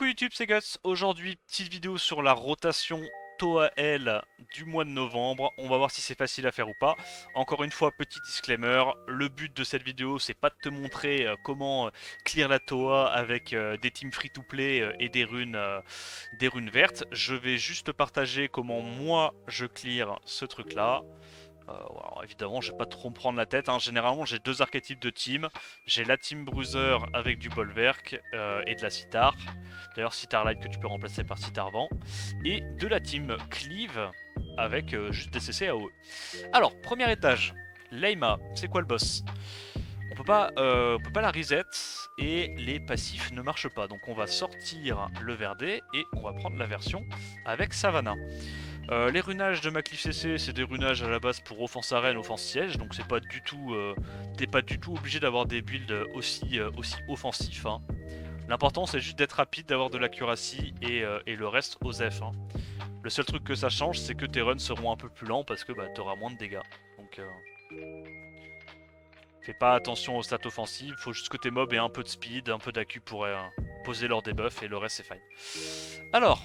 Coucou YouTube, c'est Guts. Aujourd'hui, petite vidéo sur la rotation Toa-L du mois de novembre. On va voir si c'est facile à faire ou pas. Encore une fois, petit disclaimer, le but de cette vidéo, c'est pas de te montrer comment clear la Toa avec des teams free-to-play et des runes vertes. Je vais juste partager comment moi je clear ce truc-là. Alors, évidemment, je vais pas trop me prendre la tête, hein. Généralement, j'ai deux archétypes de team. J'ai la team Bruiser avec du Bolverk et de la Sitar. D'ailleurs, Sitar Light que tu peux remplacer par Sitar Vent. Et de la team Cleave avec juste des CC AOE. Alors, premier étage. Leima, c'est quoi le boss? On peut pas la reset et les passifs ne marchent pas. Donc on va sortir le verdé et on va prendre la version avec Savannah. Les runages de Maclif CC, c'est des runages à la base pour offense arène, offense siège, donc c'est pas du tout, t'es pas du tout obligé d'avoir des builds aussi offensifs, hein. L'important c'est juste d'être rapide, d'avoir de l'accuracy et le reste aux F, hein. Le seul truc que ça change, c'est que tes runs seront un peu plus lents parce que bah, t'auras moins de dégâts. Donc fais pas attention aux stats offensives, faut juste que tes mobs aient un peu de speed, un peu d'accu pour poser leur debuff et le reste c'est fine. Alors,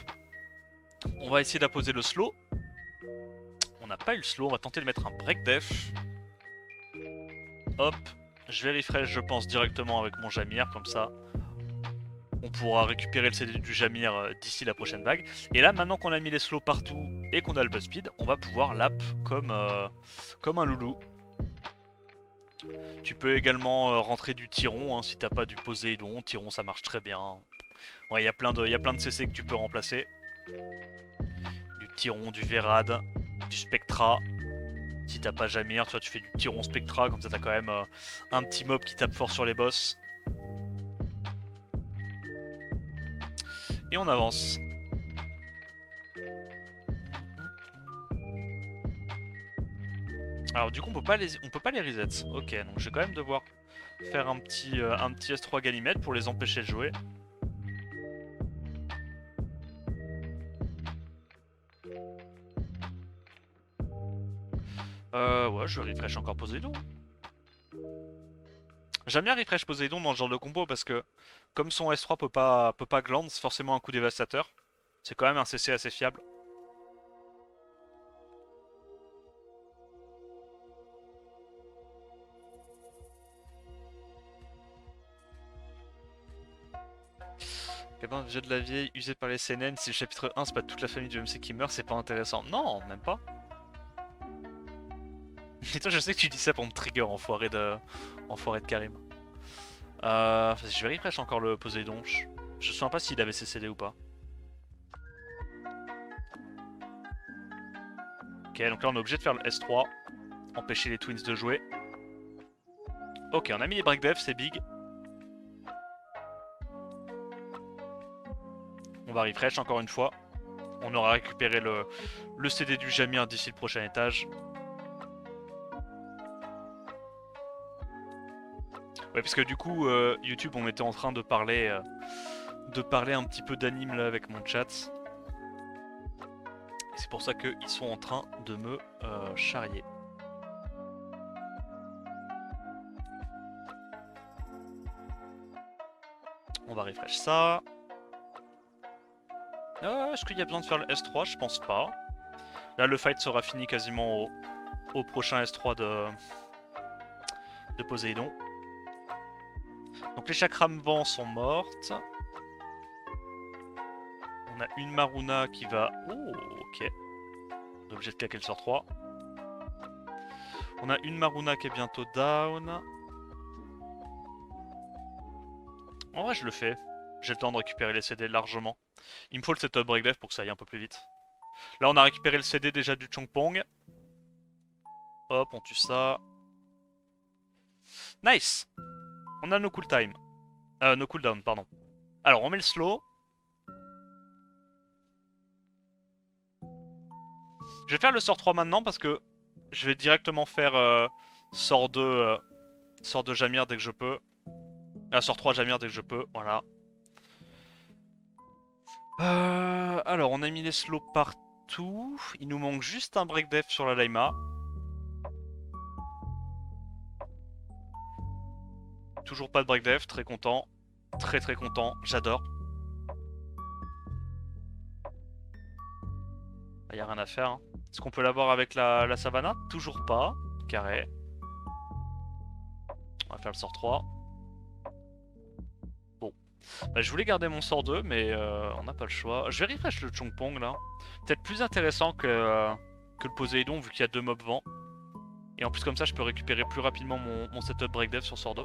on va essayer d'apposer le slow. On n'a pas eu le slow, on va tenter de mettre un break def. Hop, je vais refresh je pense directement avec mon Jamir, comme ça on pourra récupérer le CD du Jamir d'ici la prochaine vague. Et là maintenant qu'on a mis les slows partout et qu'on a le buzz speed, on va pouvoir lap comme un loulou. Tu peux également rentrer du Tyron, hein, si t'as pas du Poséidon. Tyron ça marche très bien. Ouais, y a plein de CC que tu peux remplacer. Du Tyron, du Verad, du Spectra. Si t'as pas Jamir, tu fais du Tyron Spectra, comme ça t'as quand même un petit mob qui tape fort sur les boss. Et on avance. Alors du coup on peut pas les reset. Ok, donc je vais quand même devoir faire un petit S3 Ganymède pour les empêcher de jouer. Ouais, je refresh encore Poséidon. J'aime bien refresh Poséidon dans ce genre de combo parce que comme son S3 peut pas gland, c'est forcément un coup dévastateur. C'est quand même un CC assez fiable. J'ai de la vieille usée par les CNN, si le chapitre 1 c'est pas toute la famille du MC qui meurt, c'est pas intéressant. Non, même pas. Et toi je sais que tu dis ça pour me trigger, enfoiré de Karim. Je vais refresh encore le Poséidon. Je sais pas s'il avait CCD ou pas. Ok, donc là on est obligé de faire le S3. Empêcher les Twins de jouer. Ok, on a mis les break dev, c'est big. On va refresh encore une fois. On aura récupéré le CD du Jamir d'ici le prochain étage. Ouais, parce que du coup, YouTube, on était en train de parler un petit peu d'anime là avec mon chat. C'est pour ça qu'ils sont en train de me charrier. On va refresh ça. Est-ce qu'il y a besoin de faire le S3? Je pense pas. Là, le fight sera fini quasiment au prochain S3 de Poséidon. Donc les chakram vents sont mortes. On a une Maruna qui va... Oh, ok. On est obligé de claquer le sort 3. On a une Maruna qui est bientôt down. En vrai, je le fais. J'ai le temps de récupérer les CD largement. Il me faut le setup break dev pour que ça aille un peu plus vite. Là, on a récupéré le CD déjà du Chongpong. Hop, on tue ça. Nice! On a no cool time. No cooldown, pardon. Alors, on met le slow. Je vais faire le sort 3 maintenant parce que je vais directement faire sort 2 Jamir dès que je peux. Sort 3 Jamir dès que je peux, voilà. Alors, on a mis les slows partout. Il nous manque juste un break def sur la Laima. Toujours pas de break def, très content. Très content, j'adore. Y a rien à faire. Hein. Est-ce qu'on peut l'avoir avec la savana? Toujours pas. Carré. On va faire le sort 3. Bon. Bah, je voulais garder mon sort 2, mais on n'a pas le choix. Je vais refresh le Chongpong là. Peut-être plus intéressant que le Poséidon vu qu'il y a 2 mobs vent. Et en plus comme ça je peux récupérer plus rapidement mon setup breakdev sur sort 2.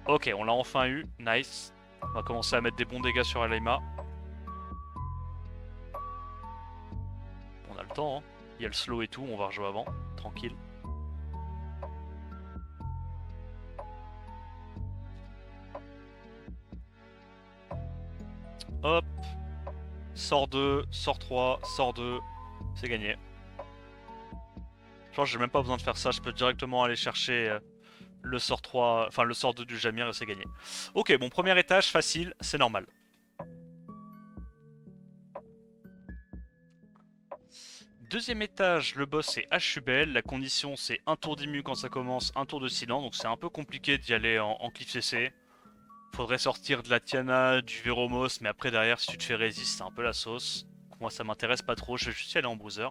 Ok, on l'a enfin eu. Nice. On va commencer à mettre des bons dégâts sur Aleima. On a le temps, hein. Il y a le slow et tout, on va rejouer avant. Tranquille. Hop. Sort 2, sort 3, sort 2. C'est gagné. Je pense que j'ai même pas besoin de faire ça. Je peux directement aller chercher le sort 3, enfin le sort 2 du Jamir et c'est gagné. Ok, bon, premier étage, facile, c'est normal. Deuxième étage, le boss c'est Hubel. La condition c'est un tour d'immu quand ça commence, un tour de silence. Donc c'est un peu compliqué d'y aller en cliff CC. Faudrait sortir de la Tiana, du Veromos, mais après derrière si tu te fais résist c'est un peu la sauce. Moi ça m'intéresse pas trop, je vais juste y aller en bruiser.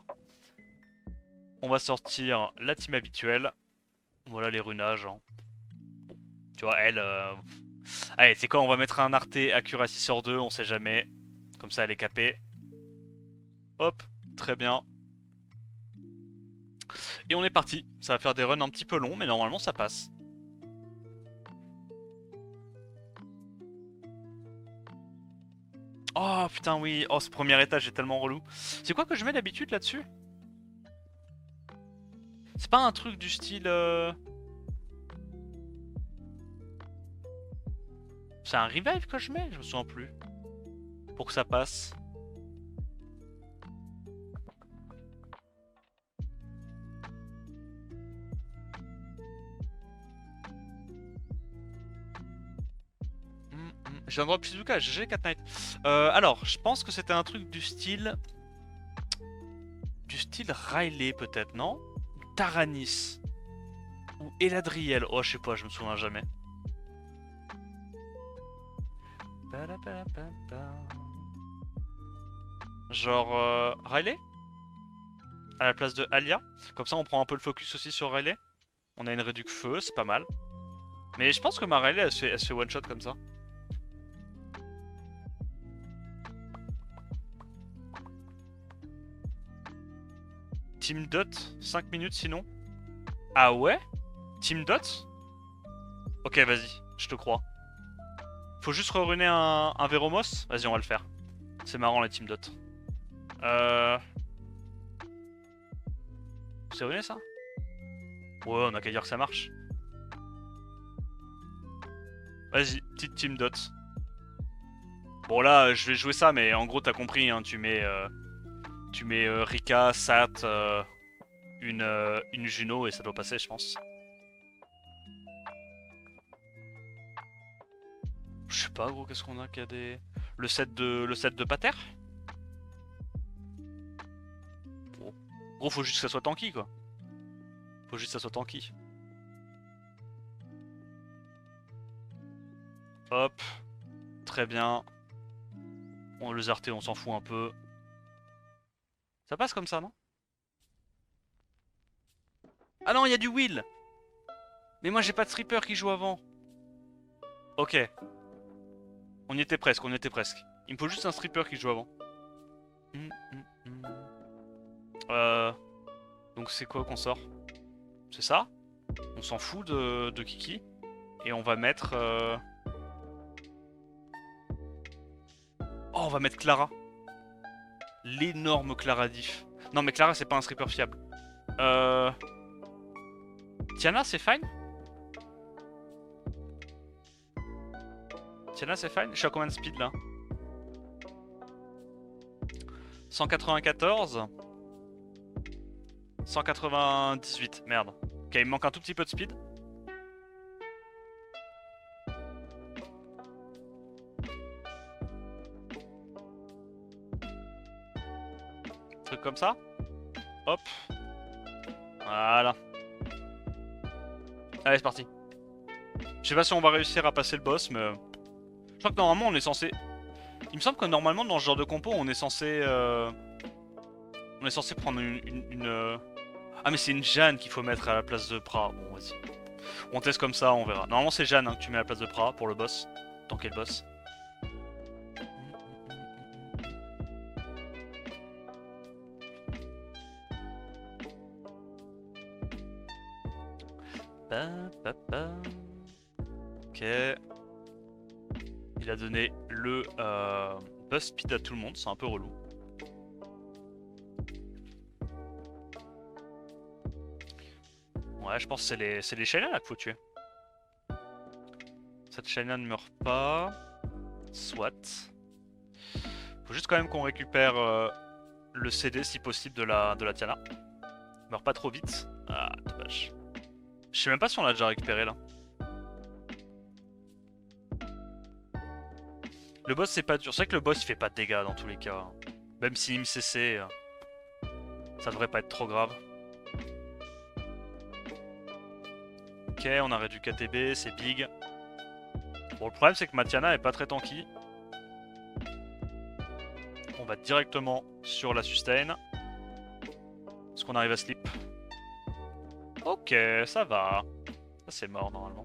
On va sortir la team habituelle. Voilà les runages. Hein. Bon, tu vois, elle... Allez, c'est quoi, on va mettre un Arte Accuracy sur 2, on sait jamais. Comme ça elle est capée. Hop, très bien. Et on est parti. Ça va faire des runs un petit peu longs, mais normalement ça passe. Oh putain oui, oh ce premier étage est tellement relou. C'est quoi que je mets d'habitude là-dessus? C'est pas un truc du style... C'est un revive que je mets? Je me souviens plus. Pour que ça passe. J'ai un drop Shizuka, GG 4 Knight. Alors, je pense que c'était un truc du style... Du style Riley peut-être, non? Taranis. Ou Eladriel. Oh, je sais pas, je me souviens jamais. Genre Riley? À la place de Alia. Comme ça on prend un peu le focus aussi sur Riley. On a une réduc feu, c'est pas mal. Mais je pense que ma Riley elle se fait one shot comme ça. Team Dot, 5 minutes sinon. Ah ouais? Team Dot? Ok vas-y, je te crois. Faut juste reruner un Veromos. Vas-y on va le faire. C'est marrant les Team Dot. C'est ruiné ça? Ouais, on a qu'à dire que ça marche. Vas-y, petite Team Dot. Bon là, je vais jouer ça, mais en gros t'as compris, hein, tu mets Rika, Sat, une Juno et ça doit passer, je pense. Je sais pas, gros, qu'est-ce qu'on a qu'il y a des... Le set de Pater. Bon. Gros, faut juste que ça soit tanky, quoi. Faut juste que ça soit tanky. Hop. Très bien. On le zarté, on s'en fout un peu. Ça passe comme ça, non? Ah non, il y a du Will. Mais moi, j'ai pas de stripper qui joue avant. Ok. On y était presque, on y était presque. Il me faut juste un stripper qui joue avant. Donc c'est quoi qu'on sort? C'est ça? On s'en fout de Kiki. Et on va mettre... Oh, on va mettre Clara. L'énorme Clara diff. Non mais Clara c'est pas un stripper fiable. Tiana c'est fine? Tiana c'est fine? Je suis à combien de speed là? 194. 198, merde. Ok, il me manque un tout petit peu de speed. Truc comme ça. Hop. Voilà. Allez, c'est parti. Je sais pas si on va réussir à passer le boss, mais... Je crois que normalement on est censé... Il me semble que normalement dans ce genre de compo on est censé prendre Ah mais c'est une Jeanne qu'il faut mettre à la place de Pra. Bon vas-y. On teste comme ça, on verra. Normalement c'est Jeanne hein, que tu mets à la place de Pra pour le boss. Tant qu'elle boss. Ok. Il a donné le buzz speed à tout le monde, c'est un peu relou. Ouais, je pense que c'est les Shayna là qu'il faut tuer. Cette Shayna ne meurt pas. Soit. Faut juste quand même qu'on récupère le CD si possible de la Tiana. Meurt pas trop vite. Ah, dommage. Je sais même pas si on l'a déjà récupéré là. Le boss c'est pas dur. C'est vrai que le boss il fait pas de dégâts dans tous les cas. Même si MCC, ça devrait pas être trop grave. Ok, on a réduit KTB, c'est big. Bon, le problème c'est que Matiana est pas très tanky. On va directement sur la sustain. Est-ce qu'on arrive à slip? Ok, ça va. Ça c'est mort normalement.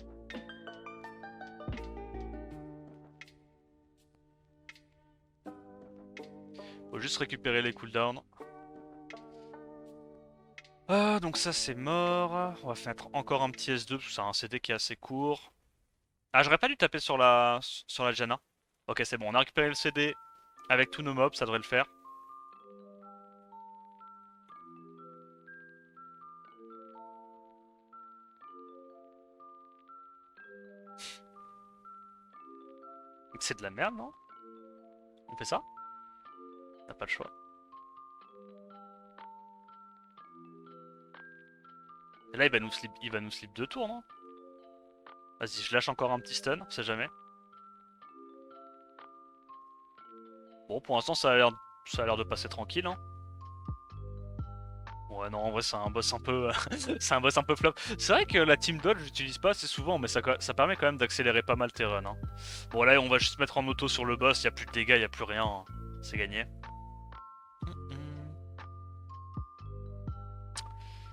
Faut juste récupérer les cooldowns. Donc ça c'est mort. On va mettre encore un petit S2 parce que c'est un CD qui est assez court. Ah, j'aurais pas dû taper sur la Janna. Ok, c'est bon, on a récupéré le CD avec tous nos mobs, ça devrait le faire. C'est de la merde, non? On fait ça? T'as pas le choix. Et là, il va nous slip 2 tours, non? Vas-y, je lâche encore un petit stun, on sait jamais. Bon, pour l'instant, ça a l'air de passer tranquille, hein. Ouais, non, en vrai, c'est un boss un peu, c'est un boss un peu flop. C'est vrai que la team dodge, j'utilise pas assez souvent, mais ça permet quand même d'accélérer pas mal tes runs. Hein. Bon, là, on va juste mettre en auto sur le boss, y a plus de dégâts, y a plus rien. Hein. C'est gagné.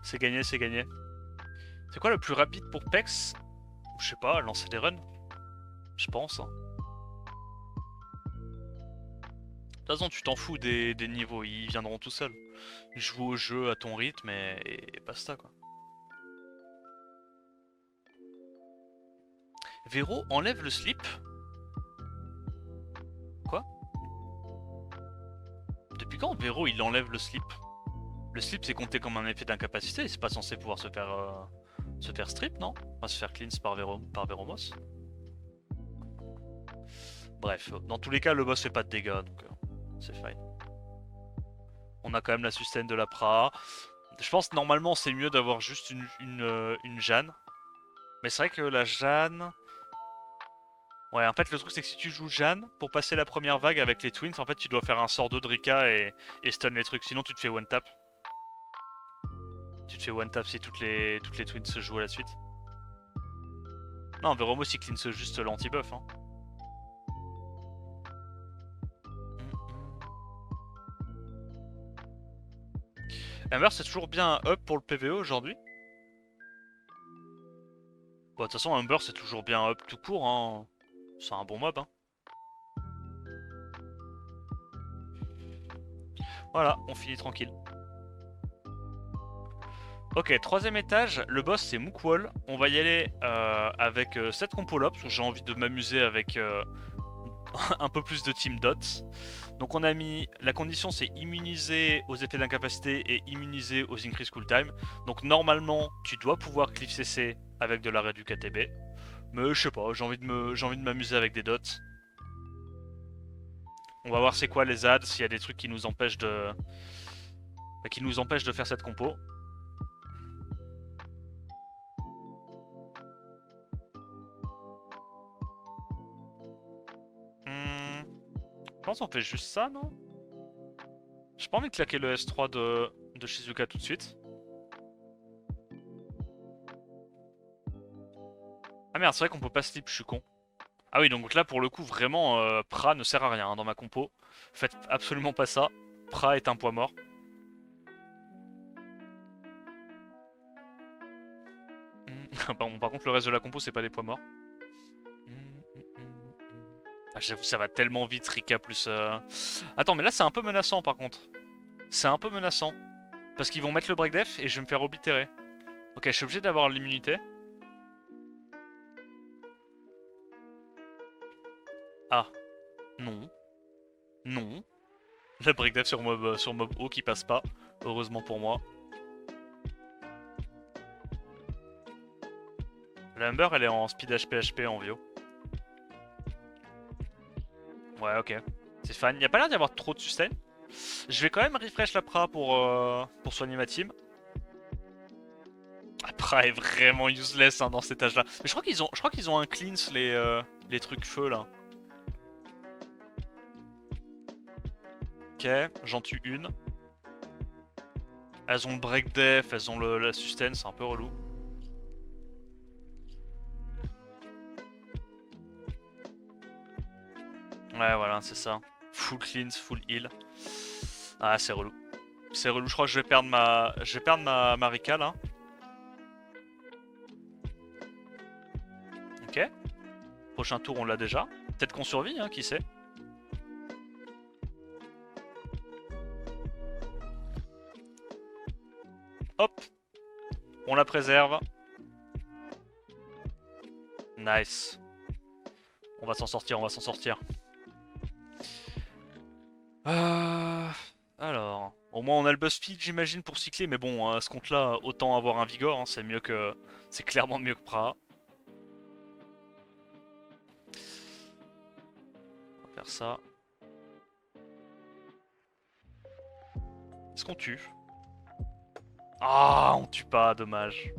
C'est gagné, c'est gagné. C'est quoi le plus rapide pour Pex? Je sais pas, lancer des runs. Je pense. Hein. De toute façon, tu t'en fous des niveaux, ils viendront tout seuls. Joue au jeu à ton rythme et basta quoi. Véro enlève le slip. Quoi? Depuis quand Véro il enlève le slip? Le slip c'est compté comme un effet d'incapacité, c'est pas censé pouvoir se faire strip, non? Enfin, se faire cleanse par Véromos. Bref, dans tous les cas le boss fait pas de dégâts donc c'est fine. On a quand même la sustain de la Pra. Je pense que normalement c'est mieux d'avoir juste une Jeanne. Mais c'est vrai que la Jeanne... Ouais, en fait le truc c'est que si tu joues Jeanne, pour passer la première vague avec les twins, en fait tu dois faire un sort de Drika et stun les trucs, sinon tu te fais one tap. Tu te fais one tap si toutes les twins se jouent à la suite. Non, Véromos il cleanse juste l'anti-buff. Hein. Ember c'est toujours bien un up pour le PVE aujourd'hui. Bon, de toute façon Ember c'est toujours bien un up tout court. Hein. C'est un bon mob. Hein. Voilà, on finit tranquille. Ok, troisième étage, le boss c'est Mookwall. On va y aller avec cette compo là, parce que j'ai envie de m'amuser avec un peu plus de team dots. Donc on a mis, la condition c'est immuniser aux effets d'incapacité et immuniser aux increase cooltime. Donc normalement tu dois pouvoir cliff CC avec de l'arrêt du KTB. Mais je sais pas, j'ai envie de m'amuser avec des dots. On va voir c'est quoi les ads, s'il y a des trucs qui nous empêchent de... faire cette compo. Je pense qu'on fait juste ça, non? J'ai pas envie de claquer le S3 de Shizuka tout de suite. Ah merde, c'est vrai qu'on peut pas slip, je suis con. Ah oui, donc là pour le coup vraiment Pra ne sert à rien hein, dans ma compo. Faites absolument pas ça. Pra est un poids mort. Bon, par contre le reste de la compo c'est pas des poids morts. Ah, j'avoue ça va tellement vite Rika plus... Attends mais là c'est un peu menaçant par contre. C'est un peu menaçant. Parce qu'ils vont mettre le break def et je vais me faire oblitérer. Ok, je suis obligé d'avoir l'immunité. Ah, non. Non. Le break def sur mob haut qui passe pas. Heureusement pour moi. La Humber elle est en speed HP en Vio. Ouais ok. C'est fan. Il n'y a pas l'air d'y avoir trop de sustain. Je vais quand même refresh la Pra pour soigner ma team. La Pra est vraiment useless hein, dans cet âge là. Mais je crois qu'ils ont un cleanse les trucs feu là. Ok, j'en tue une. Elles ont le break def, elles ont la sustain, c'est un peu relou. Ouais, voilà, c'est ça. Full cleanse, full heal. Ah, c'est relou. C'est relou, je crois que je vais perdre ma Rika là. Ok. Prochain tour, on l'a déjà. Peut-être qu'on survit, hein, qui sait. Hop. On la préserve. Nice. On va s'en sortir, on va s'en sortir. Alors, au moins on a le BuzzFeed j'imagine pour cycler, mais bon, à ce compte-là, autant avoir un Vigor, hein, c'est mieux que... C'est clairement mieux que Praha. On va faire ça. Est-ce qu'on tue? Ah, on tue pas, dommage.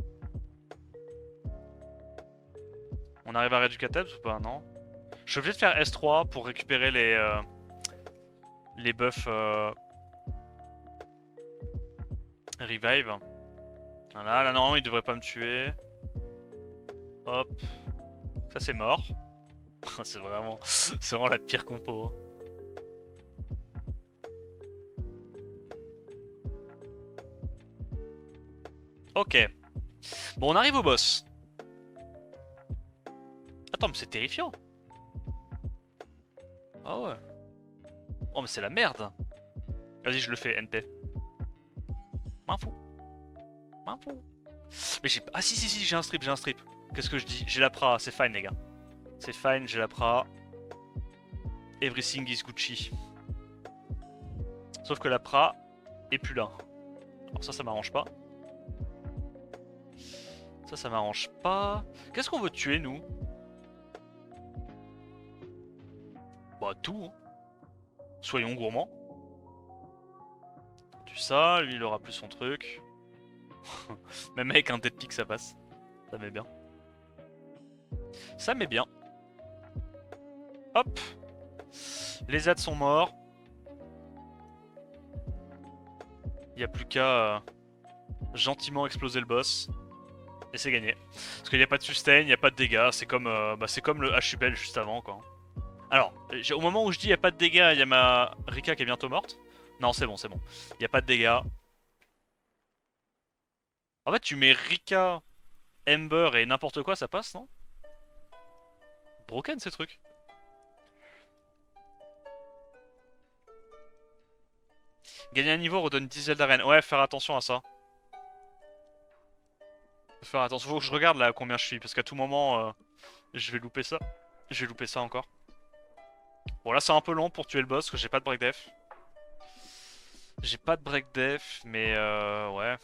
On arrive à Réducatabs ou pas, non? Je suis obligé de faire S3 pour récupérer les buffs revive. Voilà, là normalement il devrait pas me tuer. Hop. Ça c'est mort. C'est vraiment la pire compo, hein. Ok. Bon, on arrive au boss. Attends, mais c'est terrifiant. Ah ouais. Oh, mais c'est la merde. Vas-y, je le fais, NP. M'en fous. M'en fous. Mais j'ai... Ah si, si, si, j'ai un strip, j'ai un strip. Qu'est-ce que je dis? J'ai la pra, c'est fine, les gars. C'est fine, j'ai la pra. Everything is Gucci. Sauf que la pra est plus là. Alors ça m'arrange pas. Ça m'arrange pas. Qu'est-ce qu'on veut tuer, nous? Bah, tout, hein. Soyons gourmands. Tu ça, lui, il aura plus son truc. Même avec un dead pick, ça passe. Ça met bien. Ça met bien. Hop. Les ZAD sont morts. Il n'y a plus qu'à gentiment exploser le boss. Et c'est gagné. Parce qu'il n'y a pas de sustain, il n'y a pas de dégâts. C'est comme le HUBL juste avant, quoi. Alors, au moment où je dis il n'y a pas de dégâts, il y a ma Rika qui est bientôt morte. Non, c'est bon, c'est bon. Il n'y a pas de dégâts. En fait, tu mets Rika, Ember et n'importe quoi, ça passe, non? Broken ces trucs. Gagner un niveau redonne 10 ailes d'arène. Ouais, faire attention à ça. Faire attention, faut que je regarde là à combien je suis, parce qu'à tout moment, je vais louper ça. Je vais louper ça encore. Bon, là c'est un peu long pour tuer le boss, parce que j'ai pas de break def. J'ai pas de break def, mais ouais.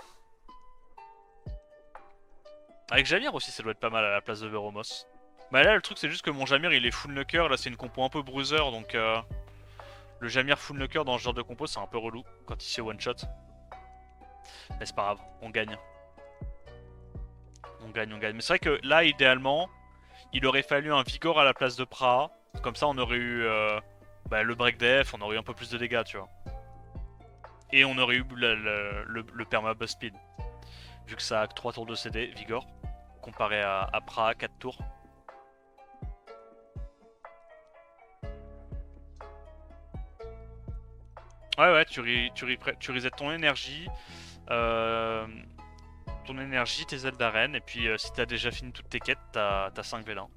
Avec Jamir aussi, ça doit être pas mal à la place de Veromos. Bah là, le truc c'est juste que mon Jamir il est full knocker, là c'est une compo un peu bruiser, donc le Jamir full knocker dans ce genre de compo c'est un peu relou quand il se fait one shot. Mais c'est pas grave, on gagne. On gagne, on gagne. Mais c'est vrai que là, idéalement, il aurait fallu un Vigor à la place de Praha. Comme ça, on aurait eu le break def, on aurait eu un peu plus de dégâts, tu vois. Et on aurait eu le perma buzz speed. Vu que ça a 3 tours de CD, Vigor, comparé à Praha, 4 tours. Ouais, ouais, tu resets euh, ton énergie, tes ailes d'arène, et puis si t'as déjà fini toutes tes quêtes, t'as 5 vélins.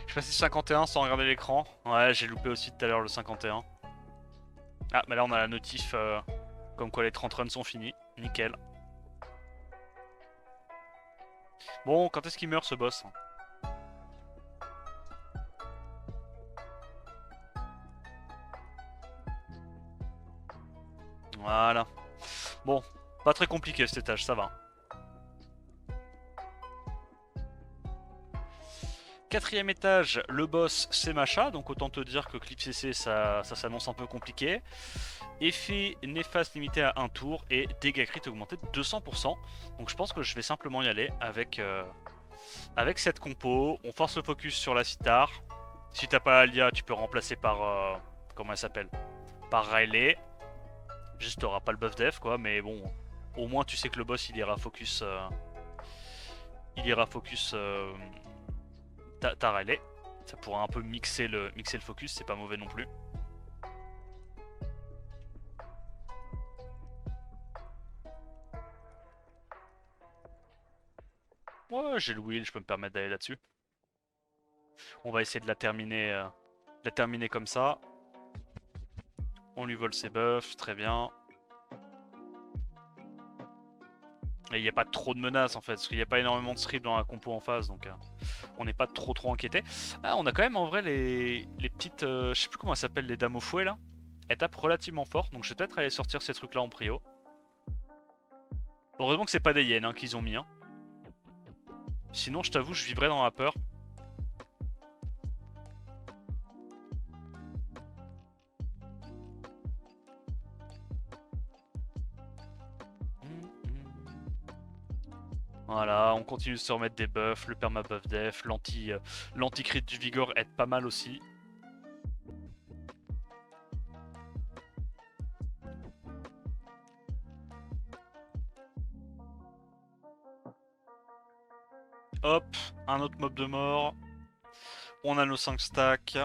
Je passé 51 sans regarder l'écran. Ouais, j'ai loupé aussi tout à l'heure le 51. Ah, mais là on a la notif comme quoi les 30 runs sont finis. Nickel. Bon, quand est-ce qu'il meurt ce boss? Voilà. Bon, pas très compliqué cet étage, ça va. Quatrième étage, le boss c'est Macha, donc autant te dire que Clip CC ça s'annonce un peu compliqué. Effet néfaste limité à un tour et dégâts crit augmenté de 200%. Donc je pense que je vais simplement y aller avec cette compo. On force le focus sur la sitar. Si t'as pas Alia, tu peux remplacer par... comment elle s'appelle? Par Riley. Juste t'auras pas le buff def quoi, mais bon, au moins tu sais que le boss il ira focus... ta Riley. Ça pourra un peu mixer le focus, c'est pas mauvais non plus. Ouais, j'ai le wheel, je peux me permettre d'aller là-dessus. On va essayer de la terminer comme ça. On lui vole ses buffs, très bien. Et il n'y a pas trop de menaces en fait, parce qu'il n'y a pas énormément de strip dans la compo en face, donc on n'est pas trop inquiété. Ah, on a quand même en vrai les petites... je sais plus comment elles s'appellent, les dames au fouet là. Elles tapent relativement fort, donc je vais peut-être aller sortir ces trucs là en prio. Heureusement que c'est pas des hyènes hein, qu'ils ont mis. Hein. Sinon, je t'avoue, je vivrais dans la peur. Voilà, on continue de se remettre des buffs, le perma buff def, l'anti-crit du Vigor aide pas mal aussi. Hop, un autre mob de mort. On a nos 5 stacks.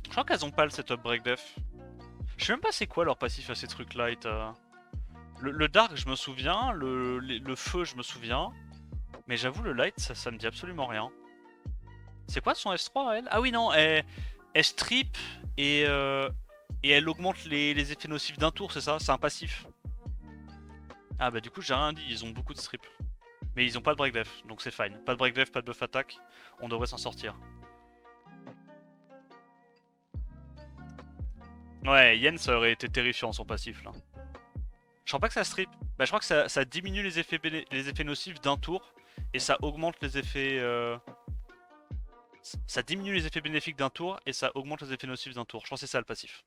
Je crois qu'elles ont pas le setup break def. Je sais même pas c'est quoi leur passif à ces trucs light. Le dark je me souviens, le feu je me souviens. Mais j'avoue le light ça me dit absolument rien. C'est quoi son S3 elle? Ah oui non, elle strip et elle augmente les effets nocifs d'un tour, c'est ça? C'est un passif. Ah bah du coup j'ai rien dit, ils ont beaucoup de strip. Mais ils ont pas de break def, donc c'est fine. Pas de break def, pas de buff attack, on devrait s'en sortir. Ouais, Yen ça aurait été terrifiant son passif là. Je crois pas que ça strip. Bah je crois que ça diminue les effets nocifs d'un tour et ça augmente les effets... Ça diminue les effets bénéfiques d'un tour et ça augmente les effets nocifs d'un tour. Je pense que c'est ça le passif.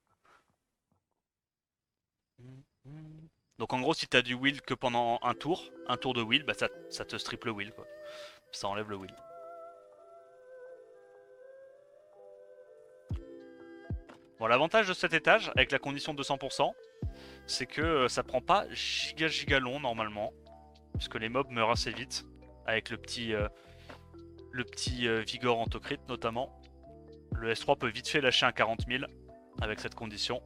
Donc en gros si t'as du will que pendant un tour de will, bah ça te strip le will quoi. Ça enlève le will. Bon l'avantage de cet étage avec la condition de 200%, c'est que ça prend pas giga long normalement. Puisque les mobs meurent assez vite. Avec le petit Vigor en crit notamment. Le S3 peut vite fait lâcher un 40 000 avec cette condition.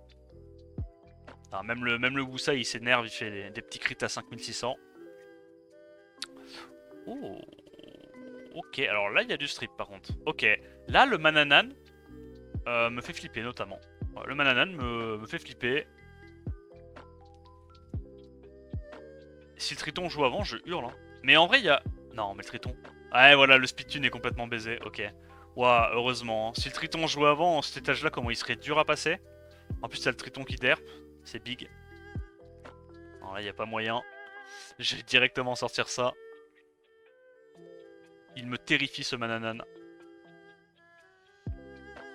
Alors, même le Wusa il s'énerve, il fait des petits crits à 5600. Oh. Ok, alors là il y a du strip par contre. Ok, là le Mananan me fait flipper notamment. Le Mananan me fait flipper. Si le Triton joue avant, je hurle. Hein. Mais en vrai, il y a... Non, mais le Triton... Ouais, voilà, le speed tune est complètement baisé. Ok. Ouah, heureusement. Hein. Si le Triton jouait avant, cet étage-là, comment il serait dur à passer. En plus, il y a le Triton qui derp. C'est big. Non, là, il n'y a pas moyen. Je vais directement sortir ça. Il me terrifie, ce Mananan.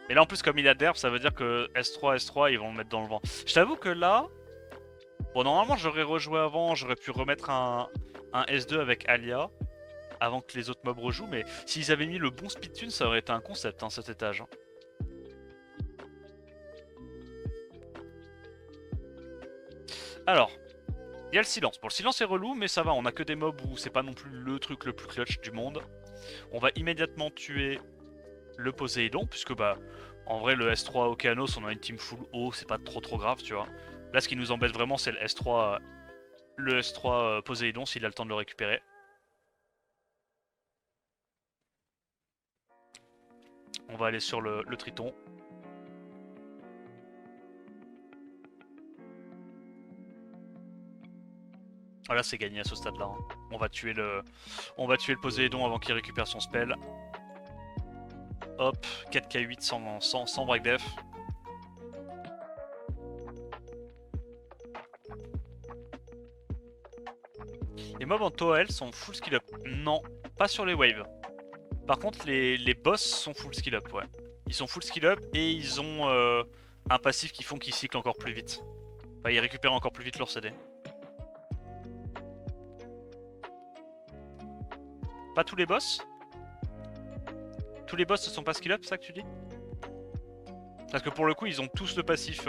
Mais là, en plus, comme il a derp, ça veut dire que S3, ils vont le mettre dans le vent. Je t'avoue que là... Bon, normalement, j'aurais rejoué avant. J'aurais pu remettre un S2 avec Alia. Avant que les autres mobs rejouent, mais s'ils avaient mis le bon speed tune, ça aurait été un concept, hein, cet étage. Hein. Alors, il y a le silence. Bon, le silence est relou, mais ça va, on a que des mobs où c'est pas non plus le truc le plus clutch du monde. On va immédiatement tuer le Poséidon, puisque bah, en vrai, le S3 Okeanos, on a une team full eau, c'est pas trop grave, tu vois. Là, ce qui nous embête vraiment, c'est le S3 Poséidon, s'il a le temps de le récupérer. On va aller sur le Triton. Ah là, c'est gagné à ce stade-là. Hein. On va tuer le Poséidon avant qu'il récupère son spell. Hop, 4k8 sans break def. Les mobs en Toel sont full skill up. Non, pas sur les waves. Par contre, les boss sont full skill up, ouais. Ils sont full skill up et ils ont un passif qui font qu'ils cyclent encore plus vite. Enfin, ils récupèrent encore plus vite leur CD. Pas tous les boss? Tous les boss ne sont pas skill up, c'est ça que tu dis? Parce que pour le coup, ils ont tous le passif.